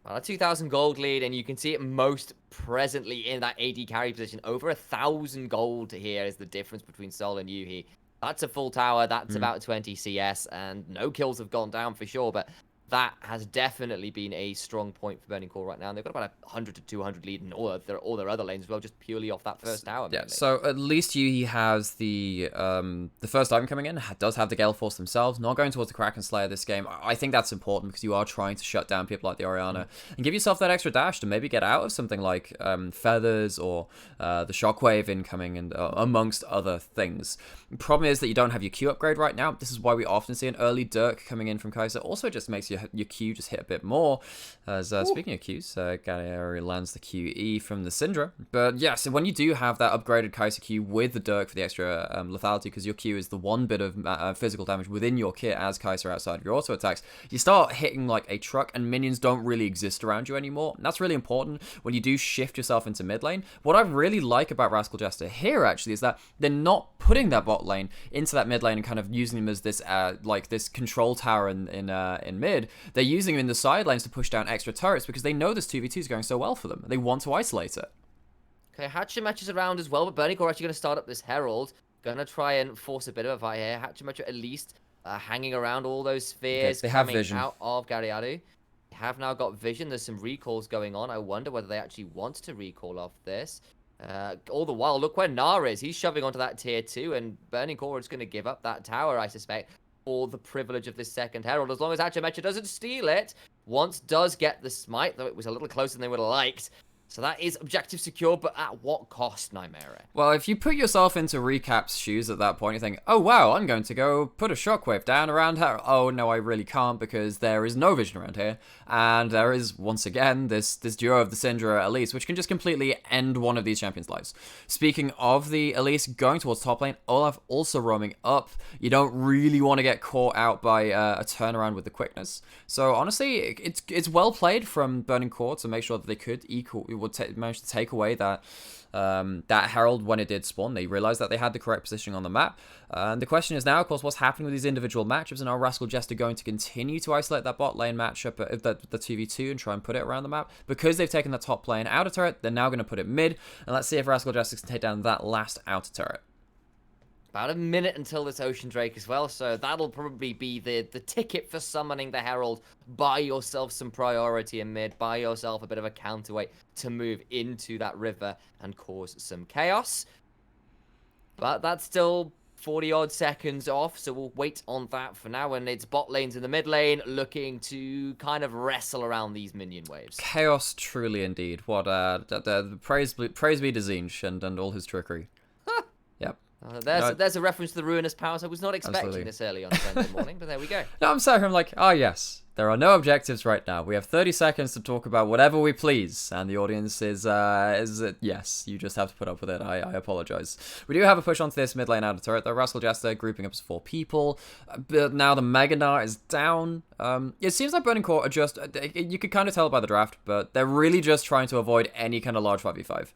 S2: Well, a 2,000 gold lead, and you can see it most presently in that AD carry position. Over 1,000 gold here is the difference between Sol and Yuhi. That's a full tower, that's about 20 CS, and no kills have gone down for sure, but that has definitely been a strong point for Burning Core right now. And they've got about 100 to 200 lead in all their other lanes as well, just purely off that first tower.
S3: Yeah, so at least Yuhi has the first item coming in, does have the Gale Force themselves, not going towards the Kraken Slayer this game. I think that's important because you are trying to shut down people like the Orianna and give yourself that extra dash to maybe get out of something like Feathers or the Shockwave incoming, and amongst other things. The problem is that you don't have your Q upgrade right now. This is why we often see an early Dirk coming in from Kai'Sa. Also just makes your Q just hit a bit more. As speaking of Qs, Galeari lands the QE from the Syndra. But yeah, so when you do have that upgraded Kai'Sa Q with the Dirk for the extra lethality, because your Q is the one bit of physical damage within your kit as Kai'Sa outside of your auto attacks, you start hitting like a truck and minions don't really exist around you anymore. And that's really important when you do shift yourself into mid lane. What I really like about Rascal Jester here actually is that they're not putting that bot lane into that mid lane and kind of using them as this like this control tower in mid. They're using them in the side lanes to push down extra turrets because they know this 2v2 is going so well for them. They want to isolate it.
S2: Okay, Hatchemetcha is around as well, but Burning Core are actually going to start up this Herald. Going to try and force a bit of a fight here. Hatchemetcha at least hanging around all those spheres.
S3: Okay, they have
S2: coming
S3: vision
S2: out of Gariadu. They have now got vision. There's some recalls going on. I wonder whether they actually want to recall off this. All the while, look where Gnar is. He's shoving onto that tier 2, and Burning Core is going to give up that tower, I suspect, for the privilege of this second Herald. As long as Hatchemetcha doesn't steal it, once does get the smite, though it was a little closer than they would have liked. So that is objective secure, but at what cost, Nightmare?
S3: Well, if you put yourself into Recap's shoes at that point, you think, oh wow, I'm going to go put a shockwave down around her. Oh no, I really can't because there is no vision around here. And there is, once again, this duo of the Syndra Elise, which can just completely end one of these champions' lives. Speaking of the Elise going towards top lane, Olaf also roaming up. You don't really want to get caught out by a turnaround with the quickness. So honestly, it's well played from Burning Core to make sure that they could managed to take away that Herald when it did spawn. They realized that they had the correct positioning on the map. And the question is now, of course, what's happening with these individual matchups, and are Rascal Jester going to continue to isolate that bot lane matchup, the 2v2, and try and put it around the map? Because they've taken the top lane outer turret, they're now going to put it mid, and let's see if Rascal Jester can take down that last outer turret.
S2: About a minute until this Ocean Drake as well, so that'll probably be the ticket for summoning the Herald. Buy yourself some priority in mid, buy yourself a bit of a counterweight to move into that river and cause some chaos. But that's still 40-odd seconds off, so we'll wait on that for now, and it's bot lanes in the mid lane looking to kind of wrestle around these minion waves.
S3: Chaos truly indeed. What, praise be to Zinch and all his trickery. Yep.
S2: There's a reference to the ruinous powers. I was not expecting
S3: Absolutely.
S2: this early on Sunday morning, but there we go.
S3: No, I'm sorry, I'm like, oh yes, there are no objectives right now. We have 30 seconds to talk about whatever we please, and the audience is yes, you just have to put up with it. I apologize. We do have a push onto this mid lane outer turret, though. Rascal Jester grouping up as 4 people, but now the Mega Gnar is down. It seems like Burning Core are just, you could kind of tell by the draft, but they're really just trying to avoid any kind of large 5v5.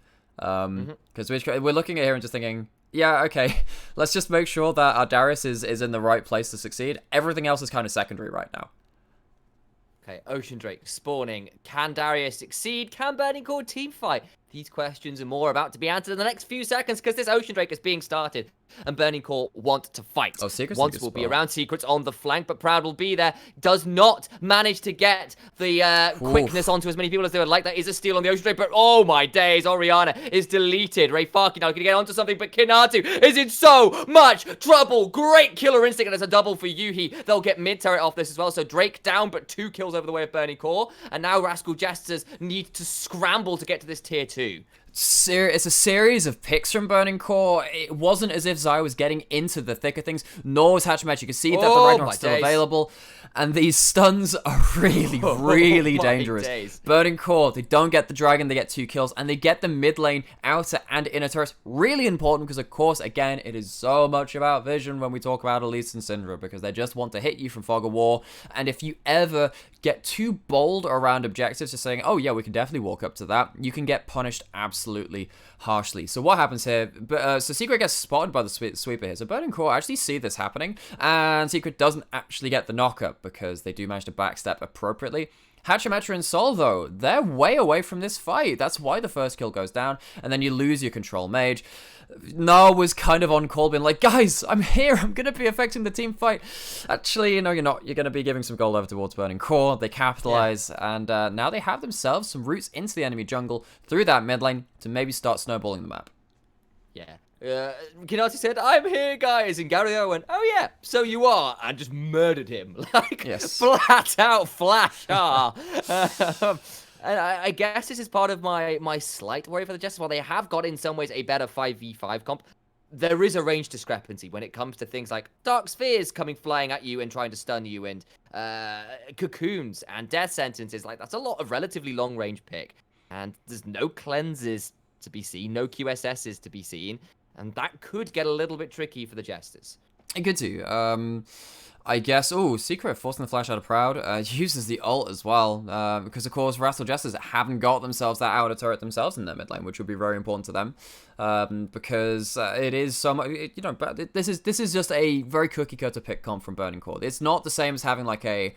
S3: Because we're looking at here and just thinking, yeah, okay, let's just make sure that our Darius is in the right place to succeed. Everything else is kind of secondary right now.
S2: Okay, Ocean Drake spawning. Can Darius succeed? Can Burning Core teamfight? These questions and more about to be answered in the next few seconds, because this Ocean Drake is being started, and Burning Core want to fight.
S3: Oh, Secret's
S2: Once will be around, Secret's on the flank, but Proud will be there. Does not manage to get the quickness onto as many people as they would like. That is a steal on the Ocean Drake, but oh my days, Orianna is deleted. Ray Farky now gonna get onto something, but Kinatu is in so much trouble. Great killer instinct, and it's a double for Yuhi. They'll get mid turret off this as well, so Drake down, but 2 kills over the way of Burning Core, and now Rascal Jesters need to scramble to get to this tier 2.
S3: It's a series of picks from Burning Core. It wasn't as if Zai was getting into the thick of things, nor was Hachimet. You can see that the Ragnarok's still available, and these stuns are really dangerous. Burning Core, they don't get the dragon, they get 2 kills, and they get the mid lane, outer and inner turrets. Really important because, of course, again, it is so much about vision when we talk about Elise and Syndra, because they just want to hit you from Fog of War, and if you ever get too bold around objectives, just saying, oh yeah, we can definitely walk up to that, you can get punished absolutely harshly. So what happens here? So Secret gets spotted by the sweeper here. So Burning Core actually see this happening, and Secret doesn't actually get the knockup because they do manage to backstep appropriately. Hachimetra and Sol, though, they're way away from this fight. That's why the first kill goes down, and then you lose your control mage. Gnar was kind of on call, being like, guys, I'm here, I'm going to be affecting the team fight. Actually, no, you're not. You're going to be giving some gold over towards Burning Core. They capitalize, and now they have themselves some routes into the enemy jungle through that mid lane to maybe start snowballing the map.
S2: Yeah. Kinati said, I'm here, guys, and Gary went, oh yeah, so you are, and just murdered him. Like,
S3: yes.
S2: Flat out flash. And I guess this is part of my slight worry for the Jesters. While they have got, in some ways, a better 5v5 comp, there is a range discrepancy when it comes to things like Dark Spheres coming flying at you and trying to stun you, and Cocoons and Death Sentences. Like, that's a lot of relatively long-range pick. And there's no cleanses to be seen, no QSSs to be seen. And that could get a little bit tricky for the Jesters.
S3: It could do. I guess, Secret forcing the flash out of Proud, uses the ult as well, because of course Rascal Jesters haven't got themselves that outer turret themselves in their mid lane, which would be very important to them, because it is so much, but this is just a very cookie cutter pick comp from Burning Core. It's not the same as having like a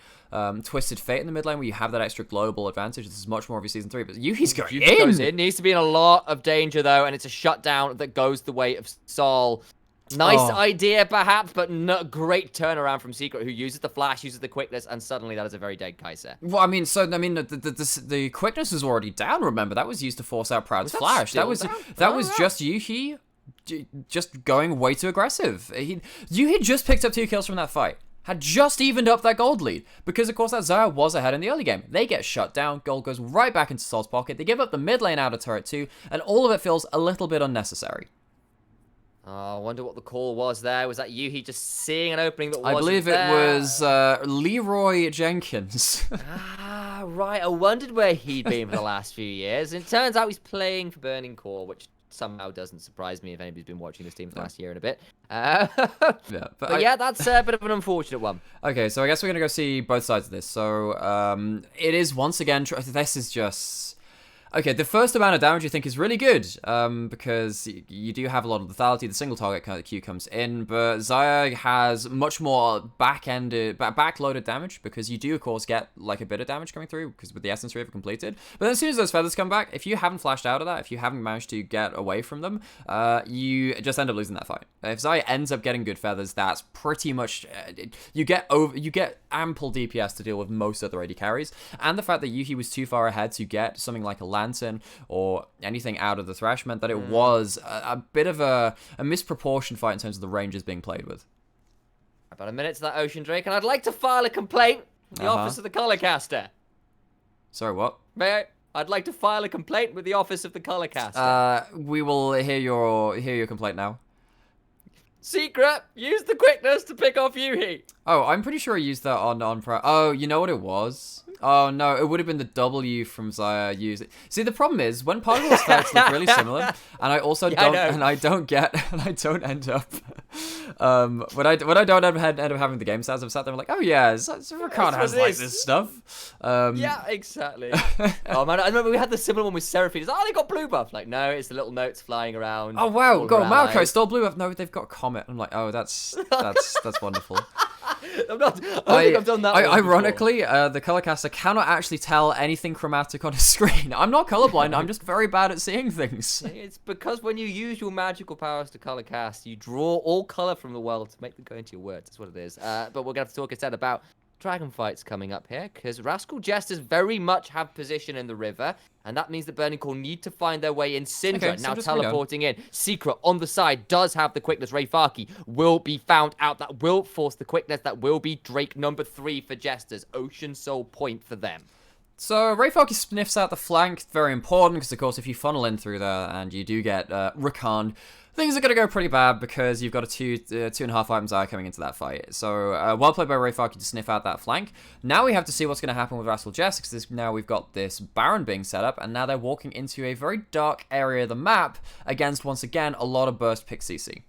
S3: Twisted Fate in the mid lane where you have that extra global advantage. This is much more of your Season 3, but Yuhi's going in!
S2: Goes in. Needs to be in a lot of danger though, and it's a shutdown that goes the way of Sol. Nice idea, perhaps, but not great turnaround from Secret, who uses the flash, uses the quickness, and suddenly that is a very dead Kai'Sa.
S3: Well, the quickness was already down. Remember, that was used to force out Proud's flash. That was just Yuhi, just going way too aggressive. Yuhi just picked up 2 kills from that fight. Had just evened up that gold lead, because of course that Xayah was ahead in the early game. They get shut down, gold goes right back into Sol's pocket, they give up the mid lane outer turret too, and all of it feels a little bit unnecessary.
S2: Oh, I wonder what the call was there. Was that Yuhi just seeing an opening that wasn't
S3: I believe
S2: there?
S3: It was Leroy Jenkins.
S2: Right. I wondered where he'd been for the last few years. And it turns out he's playing for Burning Core, which somehow doesn't surprise me if anybody's been watching this team for the last year and a bit. But yeah, that's a bit of an unfortunate one.
S3: Okay, so I guess we're going to go see both sides of this. So it is, once again, this is just... Okay, the first amount of damage I think is really good, because you do have a lot of lethality. The single target kind of Q comes in, but Xayah has much more backloaded damage, because you do of course get like a bit of damage coming through, because with the Essence Reaver completed. But then as soon as those feathers come back, if you haven't flashed out of that, if you haven't managed to get away from them, you just end up losing that fight. If Xayah ends up getting good feathers, that's pretty much you get ample DPS to deal with most other AD carries, and the fact that Yuhi was too far ahead to get something like a Lantern or anything out of the Thresh meant that it was a bit of a misproportioned fight in terms of the ranges being played with.
S2: About a minute to that Ocean Drake, and I'd like to file a complaint with the Office of the Colorcaster.
S3: Sorry, what?
S2: May I? I'd like to file a complaint with the Office of the Colorcaster.
S3: We will hear your complaint now.
S2: Secret, use the quickness to pick off Yuhi.
S3: Oh, I'm pretty sure I used that on Pro. Oh, you know what it was? Oh no, it would have been the W from Xayah used it. See, the problem is when Pargol's stats look really similar, and I also don't end up when I don't end up having the game stats, I've sat there like, oh yeah, Rakan has like this stuff.
S2: Yeah, exactly. Oh man, I remember we had the similar one with Seraphine. It's like, oh, they got blue buff. Like, no, it's the little notes flying around.
S3: Oh wow, go Malco stole blue buff. No, they've got Comet. I'm like, oh, that's wonderful.
S2: I don't think I've done that.
S3: Ironically, the Colorcaster cannot actually tell anything chromatic on his screen. I'm not colorblind. I'm just very bad at seeing things.
S2: It's because when you use your magical powers to colorcast, you draw all color from the world to make them go into your words. That's what it is. But we're going to have to talk instead about dragon fights coming up here, because Rascal Jesters very much have position in the river, and that means that Burning Core need to find their way in. Syndra
S3: okay,
S2: now teleporting in. Secret on the side does have the quickness. Rayfaki will be found out. That will force the quickness. That will be Drake number 3 for Jesters. Ocean Soul point for them.
S3: So Rayfaki sniffs out the flank. Very important, because of course if you funnel in through there and you do get Rakan, things are going to go pretty bad, because you've got a 2.5 items Xayah coming into that fight. So, well played by Rayfaki to sniff out that flank. Now we have to see what's going to happen with Rascal Jester, because now we've got this Baron being set up, and now they're walking into a very dark area of the map against, once again, a lot of burst pick CC.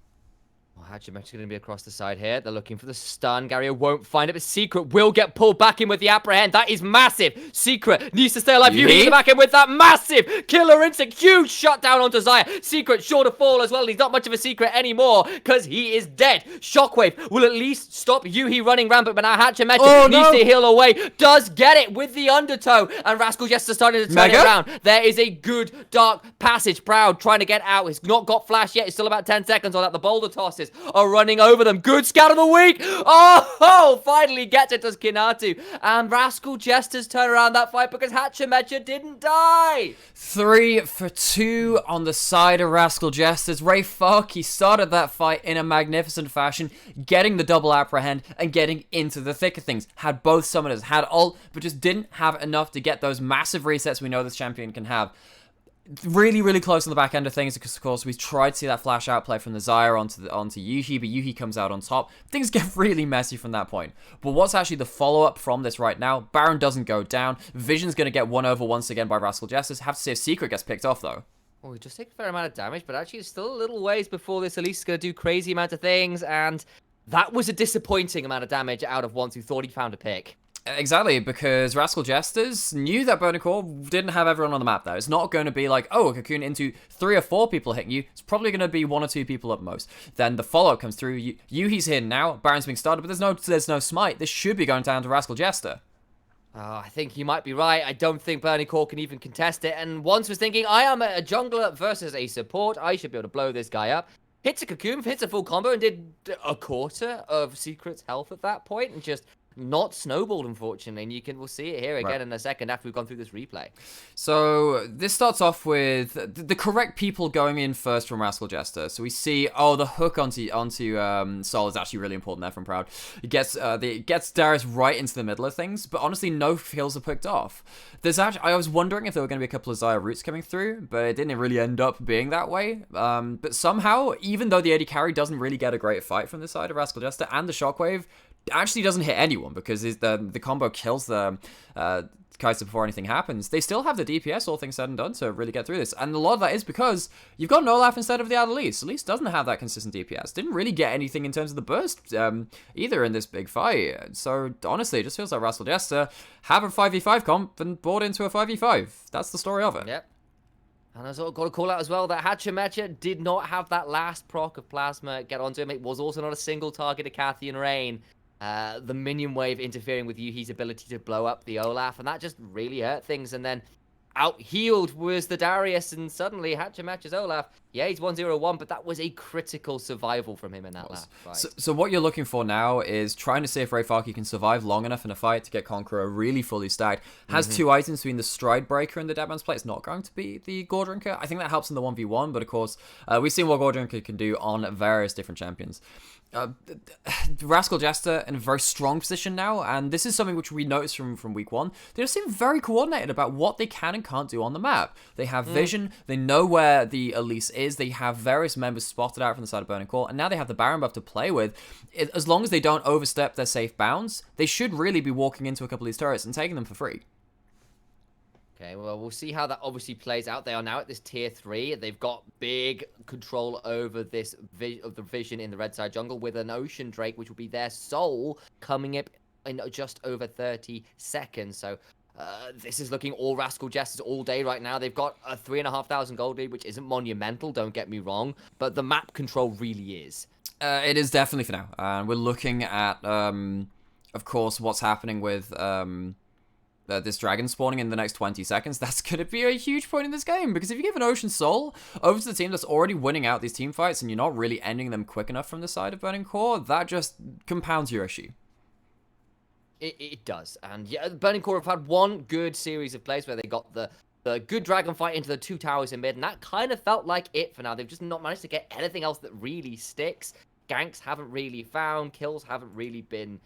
S2: Hachimechi's going to be across the side here. They're looking for the stun. Garrier won't find it, but Secret will get pulled back in with the apprehend. That is massive. Secret needs to stay alive. You need to back in with that massive killer instinct. Huge shutdown onto Xayah. Secret sure to fall as well. He's not much of a secret anymore, because he is dead. Shockwave will at least stop Yuhi running rampant, but now Hachimechi needs to heal away. Does get it with the undertow, and Rascal Jester starting to turn it around. There is a good dark passage. Proud trying to get out. He's not got flash yet. It's still about 10 seconds on that. The boulder tosses are running over them. Good scout of the week. Oh, finally gets it, does Kinatu. And Rascal Jesters turn around that fight, because Hachimecha didn't die.
S3: 3 for 2 on the side of Rascal Jesters. Rayfaki started that fight in a magnificent fashion, getting the double apprehend and getting into the thick of things. Had both summoners, had ult, but just didn't have enough to get those massive resets we know this champion can have. Really, really close on the back end of things, because of course we tried to see that flash out play from the Xayah onto Yuhi, but Yuhi comes out on top. Things get really messy from that point. But what's actually the follow-up from this right now? Baron doesn't go down. Vision's going to get won over once again by Rascal Jesters. Have to see if Secret gets picked off though.
S2: Oh, we just take a fair amount of damage, but actually it's still a little ways before this Elise is going to do crazy amount of things, and that was a disappointing amount of damage out of ones who thought he found a pick.
S3: Exactly, because Rascal Jesters knew that Burning Core didn't have everyone on the map there. It's not going to be like, oh, a cocoon into 3 or 4 people hitting you. It's probably going to be 1 or 2 people at most. Then the follow-up comes through. Yuhi's here now. Baron's being started, but there's no smite. This should be going down to Rascal Jester.
S2: I think you might be right. I don't think Burning Core can even contest it. And once was thinking, I am a jungler versus a support. I should be able to blow this guy up. Hits a cocoon, hits a full combo, and did a quarter of Secret's health at that point, and just not snowballed, unfortunately, and we'll see it here again in a second after we've gone through this replay.
S3: So this starts off with the correct people going in first from Rascal Jester. So we see, the hook onto Sol is actually really important there from Proud. It gets Darius right into the middle of things, but honestly, no heals are picked off. I was wondering if there were going to be a couple of Xayah roots coming through, but it didn't really end up being that way. But somehow, even though the AD carry doesn't really get a great fight from the side of Rascal Jester, and the Shockwave actually doesn't hit anyone, because the combo kills the Kai'Sa before anything happens, they still have the DPS, all things said and done, to really get through this. And a lot of that is because you've got an Olaf instead of the Elise. Elise doesn't have that consistent DPS. Didn't really get anything in terms of the burst either in this big fight. So honestly, it just feels like Rascal Jester have a 5v5 comp and bought into a 5v5. That's the story of it.
S2: Yep. And I sort of got to call out as well that Hachimecha did not have that last proc of Plasma get onto him. It was also not a single target to Cathy and Rain. The minion wave interfering with Yuhi's ability to blow up the Olaf, and that just really hurt things. And then out-healed was the Darius, and suddenly Hachimecha's Olaf, yeah, he's 1-0-1, but that was a critical survival from him in that last fight.
S3: So what you're looking for now is trying to see if Rayfaki can survive long enough in a fight to get Conqueror really fully stacked. Has two items between the Stride Breaker and the Deadman's Plate. It's not going to be the Gore Drinker. I think that helps in the 1v1, but of course, we've seen what Gore Drinker can do on various different champions. Rascal Jester in a very strong position now, and this is something which we noticed from week one. They just seem very coordinated about what they can and can't do on the map. They have vision, they know where the Elise is, they have various members spotted out from the side of Burning Core, and now they have the Baron buff to play with. As long as they don't overstep their safe bounds, they should really be walking into a couple of these turrets and taking them for free.
S2: Okay, well, we'll see how that obviously plays out. They are now at this tier 3. They've got big control over this of the vision in the red side jungle with an Ocean Drake, which will be their soul, coming up in just over 30 seconds. So this is looking all Rascal Jesters all day right now. They've got a 3,500 gold lead, which isn't monumental, don't get me wrong, but the map control really is.
S3: It is definitely for now. We're looking at, of course, what's happening with this dragon spawning in the next 20 seconds. That's going to be a huge point in this game, because if you give an Ocean Soul over to the team that's already winning out these team fights and you're not really ending them quick enough from the side of Burning Core, that just compounds your issue.
S2: It does. And yeah, Burning Core have had one good series of plays where they got the good dragon fight into the 2 towers in mid, and that kind of felt like it for now. They've just not managed to get anything else that really sticks. Ganks haven't really found, kills haven't really been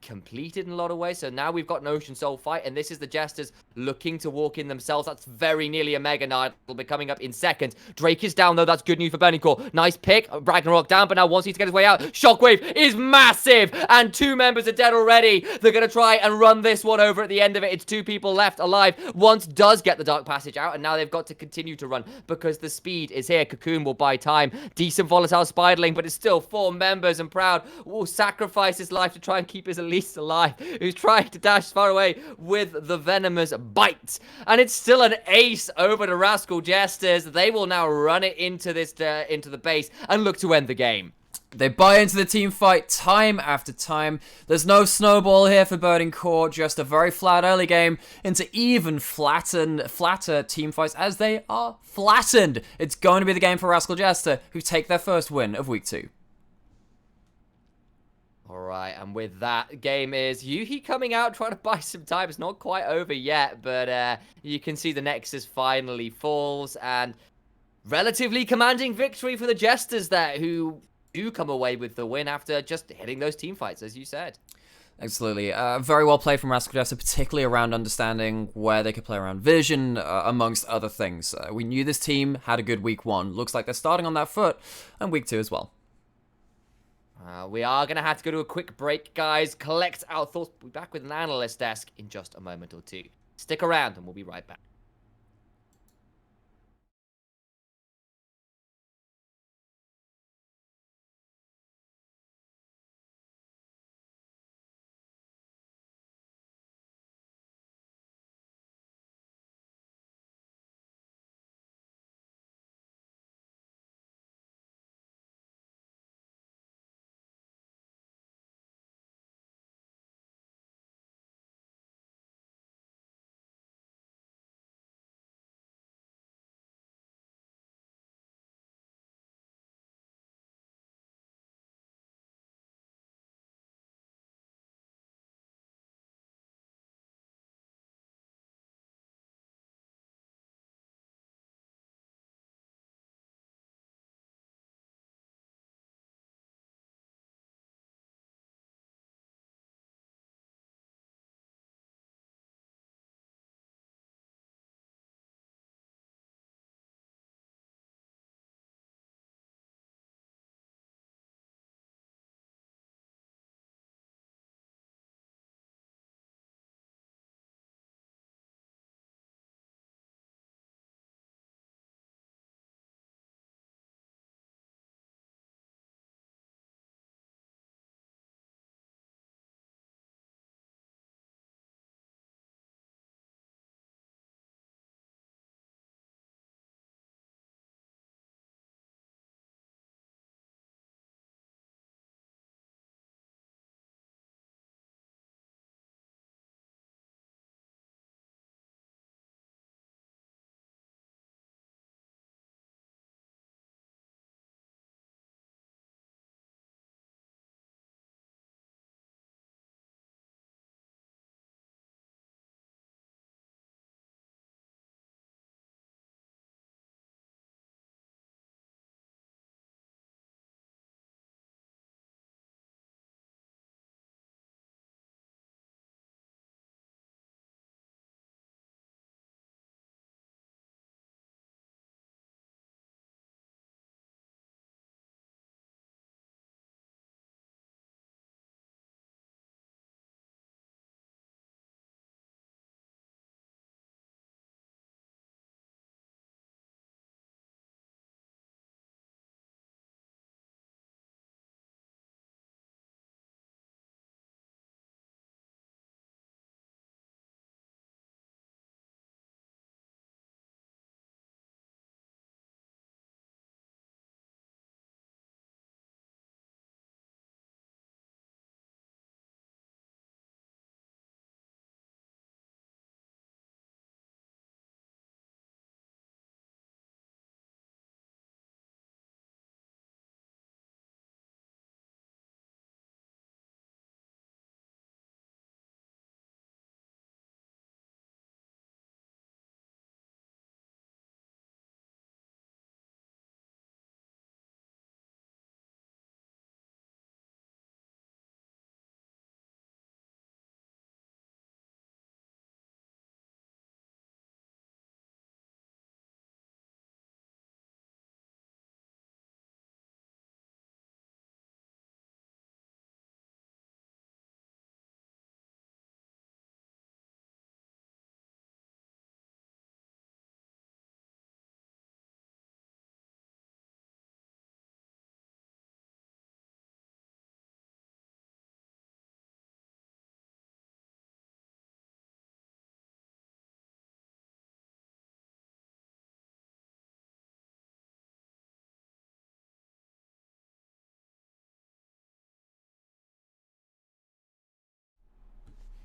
S2: completed in a lot of ways. So now we've got an Ocean Soul fight, and this is the Jesters looking to walk in themselves. That's very nearly a Mega Knight. Will be coming up in seconds. Drake is down, though. That's good news for Burning Core. Nice pick. Ragnarok down, but now wants he to get his way out. Shockwave is massive, and 2 members are dead already. They're going to try and run this one over at the end of it. It's 2 people left alive. Once does get the Dark Passage out, and now they've got to continue to run because the speed is here. Cocoon will buy time. Decent volatile Spiderling, but it's still 4 members, and Proud will sacrifice his life to try and keep his Elise alive, who's trying to dash far away with the venomous bite. And it's still an ace over the Rascal Jesters. They will now run it into this into the base and look to end the game.
S3: They buy into the team fight time after time. There's no snowball here for Burning Core, just a very flat early game into even flatter team fights as they are flattened. It's going to be the game for Rascal Jester, who take their first win of week 2.
S2: Alright, and with that, game is Yuhi coming out, trying to buy some time. It's not quite over yet, but you can see the Nexus finally falls, and relatively commanding victory for the Jesters there, who do come away with the win after just hitting those team fights, as you said.
S3: Absolutely. Very well played from Rascal Jester, particularly around understanding where they could play around vision, amongst other things. We knew this team had a good week 1. Looks like they're starting on that foot, and week 2 as well.
S2: We are going to have to go to a quick break, guys. Collect our thoughts. We'll be back with an analyst desk in just a moment or 2. Stick around, and we'll be right back.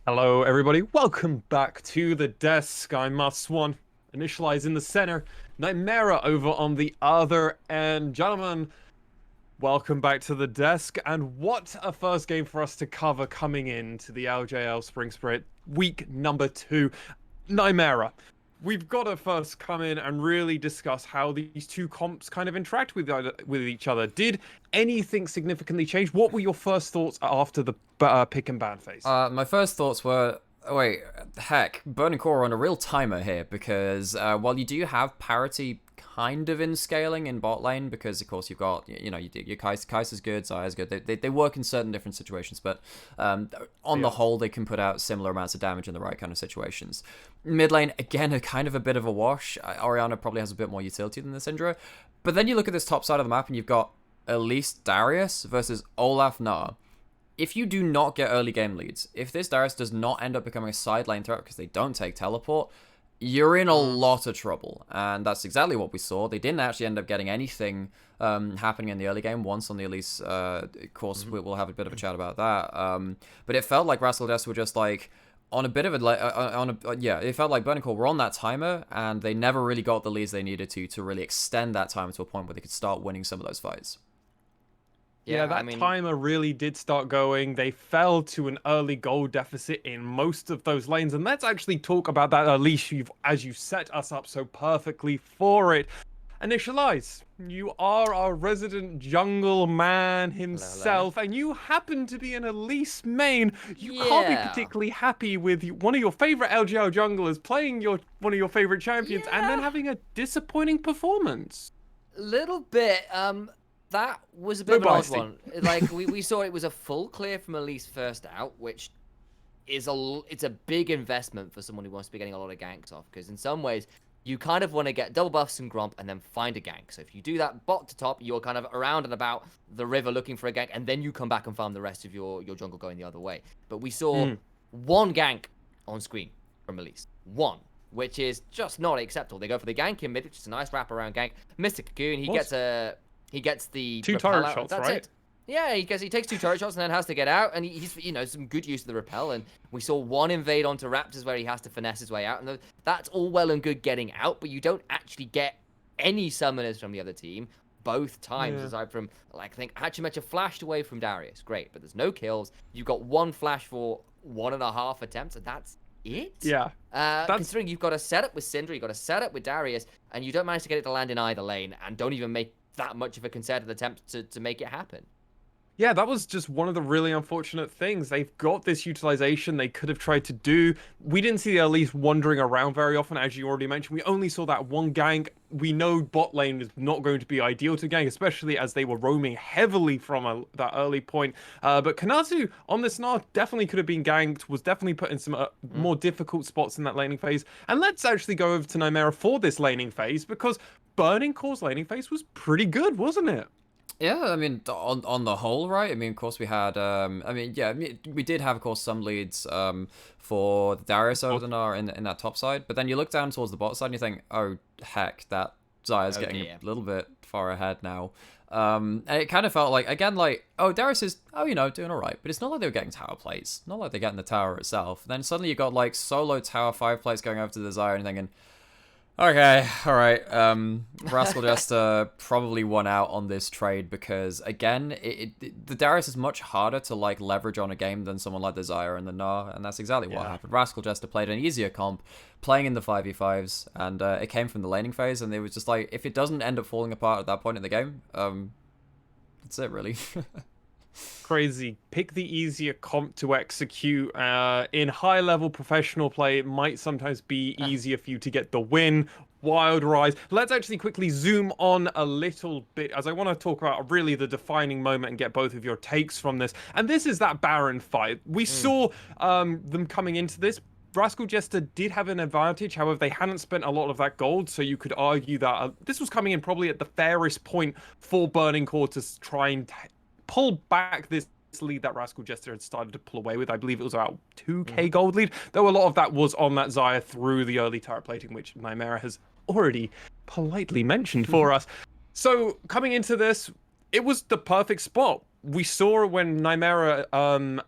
S1: Hello, everybody. Welcome back to the desk. I'm Swan. Initialize in the center. Nightmare over on the other end. Gentlemen, welcome back to the desk. And what a first game for us to cover coming into the LJL Spring Spirit week number 2. Nightmare. We've got to first come in and really discuss how these two comps kind of interact with each other. Did anything significantly change? What were your first thoughts after the pick and ban phase?
S3: My first thoughts were, oh, wait, heck, Burning Core are on a real timer here because while you do have parity kind of in scaling in bot lane, because of course you've got, your Kai'Sa's good, Zaya's good, they work in certain different situations, but on the whole they can put out similar amounts of damage in the right kind of situations. Mid lane, again, a kind of a bit of a wash. Orianna probably has a bit more utility than the Syndra, but then you look at this top side of the map and you've got Elise Darius versus Olaf Gnar. If you do not get early game leads, if this Darius does not end up becoming a side lane threat because they don't take teleport, you're in a lot of trouble. And that's exactly what we saw. They didn't actually end up getting anything happening in the early game once on the Elise course. We'll have a bit of a chat about that. But it felt like Rascal Jester were just like on a bit of a it felt like Burning Core were on that timer and they never really got the leads they needed to really extend that time to a point where they could start winning some of those fights.
S1: Yeah, that timer really did start going. They fell to an early goal deficit in most of those lanes. And let's actually talk about that, Elise, as you set us up so perfectly for it. Initialize, you are our resident jungle man himself, hello. And you happen to be an Elise main. You can't be particularly happy with one of your favorite LJL junglers playing one of your favorite champions and then having a disappointing performance.
S2: Little bit, that was a bit of an odd one. Like we saw it was a full clear from Elise first out, which is it's a big investment for someone who wants to be getting a lot of ganks off, because in some ways you kind of want to get double buffs and Gromp and then find a gank. So if you do that bot to top, you're kind of around and about the river looking for a gank, and then you come back and farm the rest of your jungle going the other way. But we saw one gank on screen from Elise. One. Which is just not acceptable. They go for the gank in mid, which is a nice wraparound gank. Mr. Cocoon, he gets the
S1: 2 turret shots,
S2: that's
S1: right?
S2: It. Yeah, he takes 2 turret shots and then has to get out, and he's some good use of the repel. And we saw one invade onto Raptors where he has to finesse his way out, and that's all well and good getting out, but you don't actually get any summoners from the other team both times, aside from, like, I think Hachimecha flashed away from Darius, great, but there's no kills. You've got one flash for 1.5 attempts, and that's it.
S1: Yeah.
S2: Considering you've got a setup with Syndra, you've got a setup with Darius, and you don't manage to get it to land in either lane, and don't even make that much of a concerted attempt to make it happen.
S1: Yeah, that was just one of the really unfortunate things. They've got this utilization they could have tried to do. We didn't see the Elise wandering around very often, as you already mentioned. We only saw that one gank. We know bot lane is not going to be ideal to gank, especially as they were roaming heavily from that early point. But Kanatu on this Gnar definitely could have been ganked, was definitely put in some more difficult spots in that laning phase. And let's actually go over to Nightmare for this laning phase, because Burning Core's laning phase was pretty good, wasn't it?
S3: Yeah, I mean, on the whole, right? I mean, of course, we had, we did have, of course, some leads for Darius over the Gnar in that top side, but then you look down towards the bot side and you think, oh, heck, that Zaya's getting a little bit far ahead now. And it kind of felt like, again, like, oh, Darius is, doing all right, but it's not like they were getting tower plays. Not like they're getting the tower itself. Then suddenly you got, like, solo tower 5 plays going over to the Zaya and thinking, okay, alright, Rascal Jester probably won out on this trade because, again, the Darius is much harder to, like, leverage on a game than someone like the Zaya and the Gnar, and that's exactly what happened. Rascal Jester played an easier comp, playing in the 5v5s, and it came from the laning phase, and it was just like, if it doesn't end up falling apart at that point in the game, that's it, really.
S1: Crazy. Pick the easier comp to execute. In high-level professional play, it might sometimes be easier for you to get the win. Wild Rise. Let's actually quickly zoom on a little bit, as I want to talk about really the defining moment and get both of your takes from this. And this is that Baron fight. We saw them coming into this. Rascal Jester did have an advantage, however, they hadn't spent a lot of that gold, so you could argue that this was coming in probably at the fairest point for Burning Core to try and pull back this lead that Rascal Jester had started to pull away with. I believe it was about 2k gold lead, though a lot of that was on that Zaya through the early turret plating, which Nightmare has already politely mentioned for us. So coming into this, it was the perfect spot. we saw when Nymera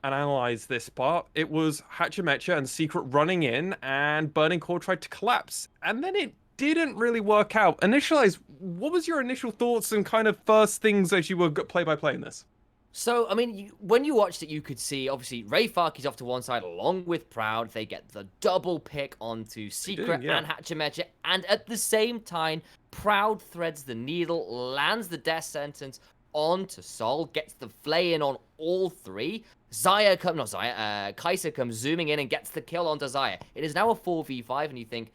S1: analyzed this part, it was Hachimecha and Secret running in, and Burning Core tried to collapse, and then it didn't really work out. Initialize, what was your initial thoughts and kind of first things as you were play-by-play in this?
S2: So, I mean, when you watched it, you could see, obviously, Ray Fark is off to one side along with Proud. They get the double pick onto Secret
S1: yeah.
S2: and Hachimecha. And at the same time, Proud threads the needle, lands the death sentence onto Sol, gets the flay in on all three. Kai'Sa comes zooming in and gets the kill onto Xayah. It is now a 4v5, and you think,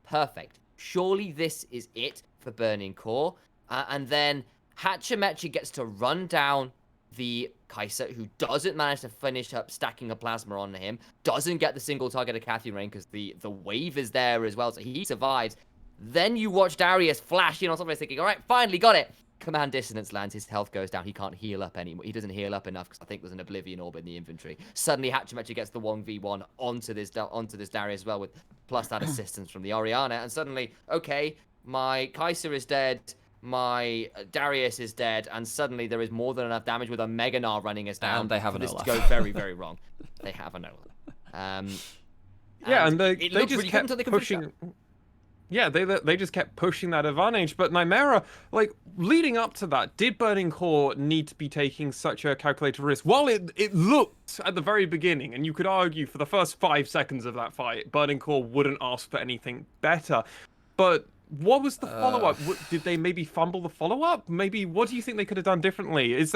S2: perfect. Surely this is it for Burning Core. And then Hachimecha gets to run down the Kai'Sa, who doesn't manage to finish up stacking a plasma on him, doesn't get the single target of Catherine Rain because the wave is there as well, so he survives. Then you watch Darius flash in on something, thinking, all right, finally got it. Command Dissonance lands, his health goes down, he can't heal up anymore. He doesn't heal up enough because I think there's an Oblivion Orb in the inventory. Suddenly Hachimecha gets the 1v1 onto this Darius as well, with plus that assistance from the Orianna, and suddenly, okay, my Kai'Sa is dead, my Darius is dead, and suddenly there is more than enough damage with a Mega Gnar running us down.
S3: And they have
S2: for
S3: an
S2: this
S3: Olaf.
S2: to go very, very wrong. They have an Olaf.
S1: Yeah, and they
S2: it looked
S1: just
S2: really good
S1: kept
S2: until they could finish
S1: pushing.
S2: up.
S1: Yeah, they just kept pushing that advantage. But Nymera, like, leading up to that, did Burning Core need to be taking such a calculated risk? While it looked at the very beginning, and you could argue for the first 5 seconds of that fight, Burning Core wouldn't ask for anything better. But what was the follow-up? Did they maybe fumble the follow-up? Maybe, what do you think they could have done differently? Was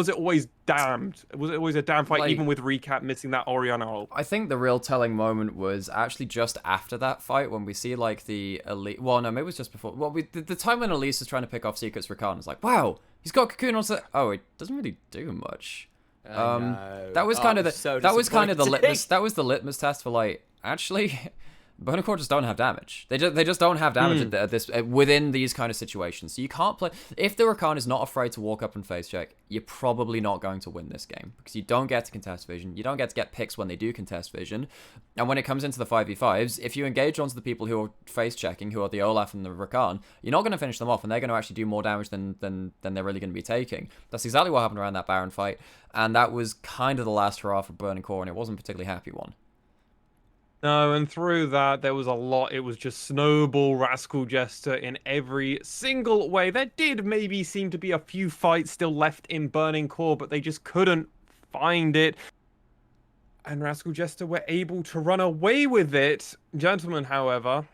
S1: it always damned? Was it always a damn fight,
S3: Like,
S1: even with Recap missing that Orianna ult?
S3: I think the real telling moment was actually just after that fight when we see like the Elise. Well, no, maybe it was just before. Well, the time when Elise is trying to pick off Secrets for Khan, it's like, wow, he's got Cocoon on. Oh, it doesn't really do much. That was kind of that was kind of the litmus. That was the litmus test for like actually. Burning Core just don't have damage. They just don't have damage at this within these kind of situations. So you can't play. If the Rakan is not afraid to walk up and face check, you're probably not going to win this game because you don't get to contest vision. You don't get to get picks when they do contest vision. And when it comes into the 5v5s, if you engage onto the people who are face checking, who are the Olaf and the Rakan, you're not going to finish them off, and they're going to actually do more damage than they're really going to be taking. That's exactly what happened around that Baron fight, and that was kind of the last hurrah for Burning Core, and it wasn't a particularly happy one.
S1: No, and through that, there was a lot. It was just snowball Rascal Jester in every single way. There did maybe seem to be a few fights still left in Burning Core, but they just couldn't find it. And Rascal Jester were able to run away with it. Gentlemen, however,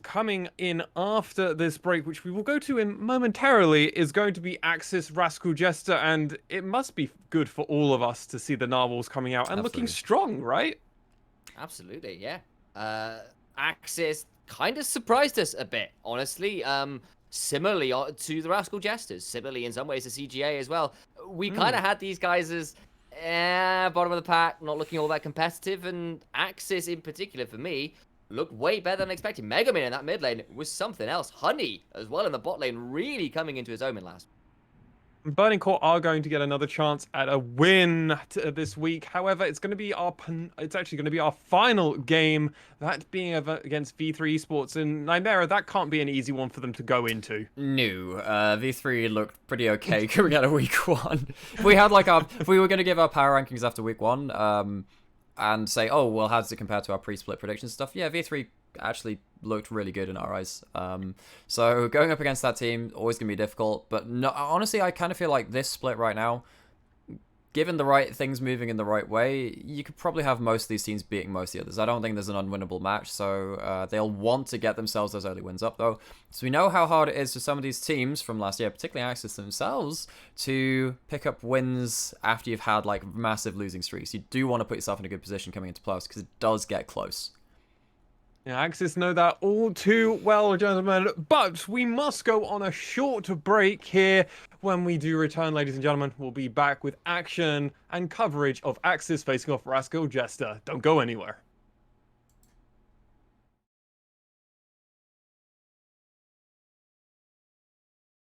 S1: coming in after this break, which we will go to in momentarily, is going to be Axis Rascal Jester, and it must be good for all of us to see the narwhals coming out and
S3: Absolutely.
S1: looking strong, right?
S2: Absolutely, yeah. Axis kind of surprised us a bit, honestly. Similarly to the Rascal Jesters, similarly in some ways to CGA as well. We kind of had these guys as bottom of the pack, not looking all that competitive, and Axis in particular for me looked way better than expected. Megaman in that mid lane was something else. Honey as well in the bot lane, really coming into his own in last.
S1: Burning Core are going to get another chance at a win this week. However, it's going to be it's actually going to be our final game, that being against V3 Esports. And Nymera, that can't be an easy one for them to go into.
S3: No, V3 looked pretty okay coming out of week one. If we had like if we were going to give our power rankings after week one, and say, oh well, how does it compare to our pre-split predictions stuff? Yeah, V3 actually looked really good in our eyes. So going up against that team, always going to be difficult. But no, honestly, I kind of feel like this split right now, given the right things moving in the right way, you could probably have most of these teams beating most of the others. I don't think there's an unwinnable match, so they'll want to get themselves those early wins up, though. So we know how hard it is for some of these teams from last year, particularly Axis themselves, to pick up wins after you've had like massive losing streaks. You do want to put yourself in a good position coming into playoffs because it does get close.
S1: Yeah, Axis know that all too well, gentlemen. But we must go on a short break here. When we do return, ladies and gentlemen, we'll be back with action and coverage of Axis facing off Rascal Jester. Don't go anywhere.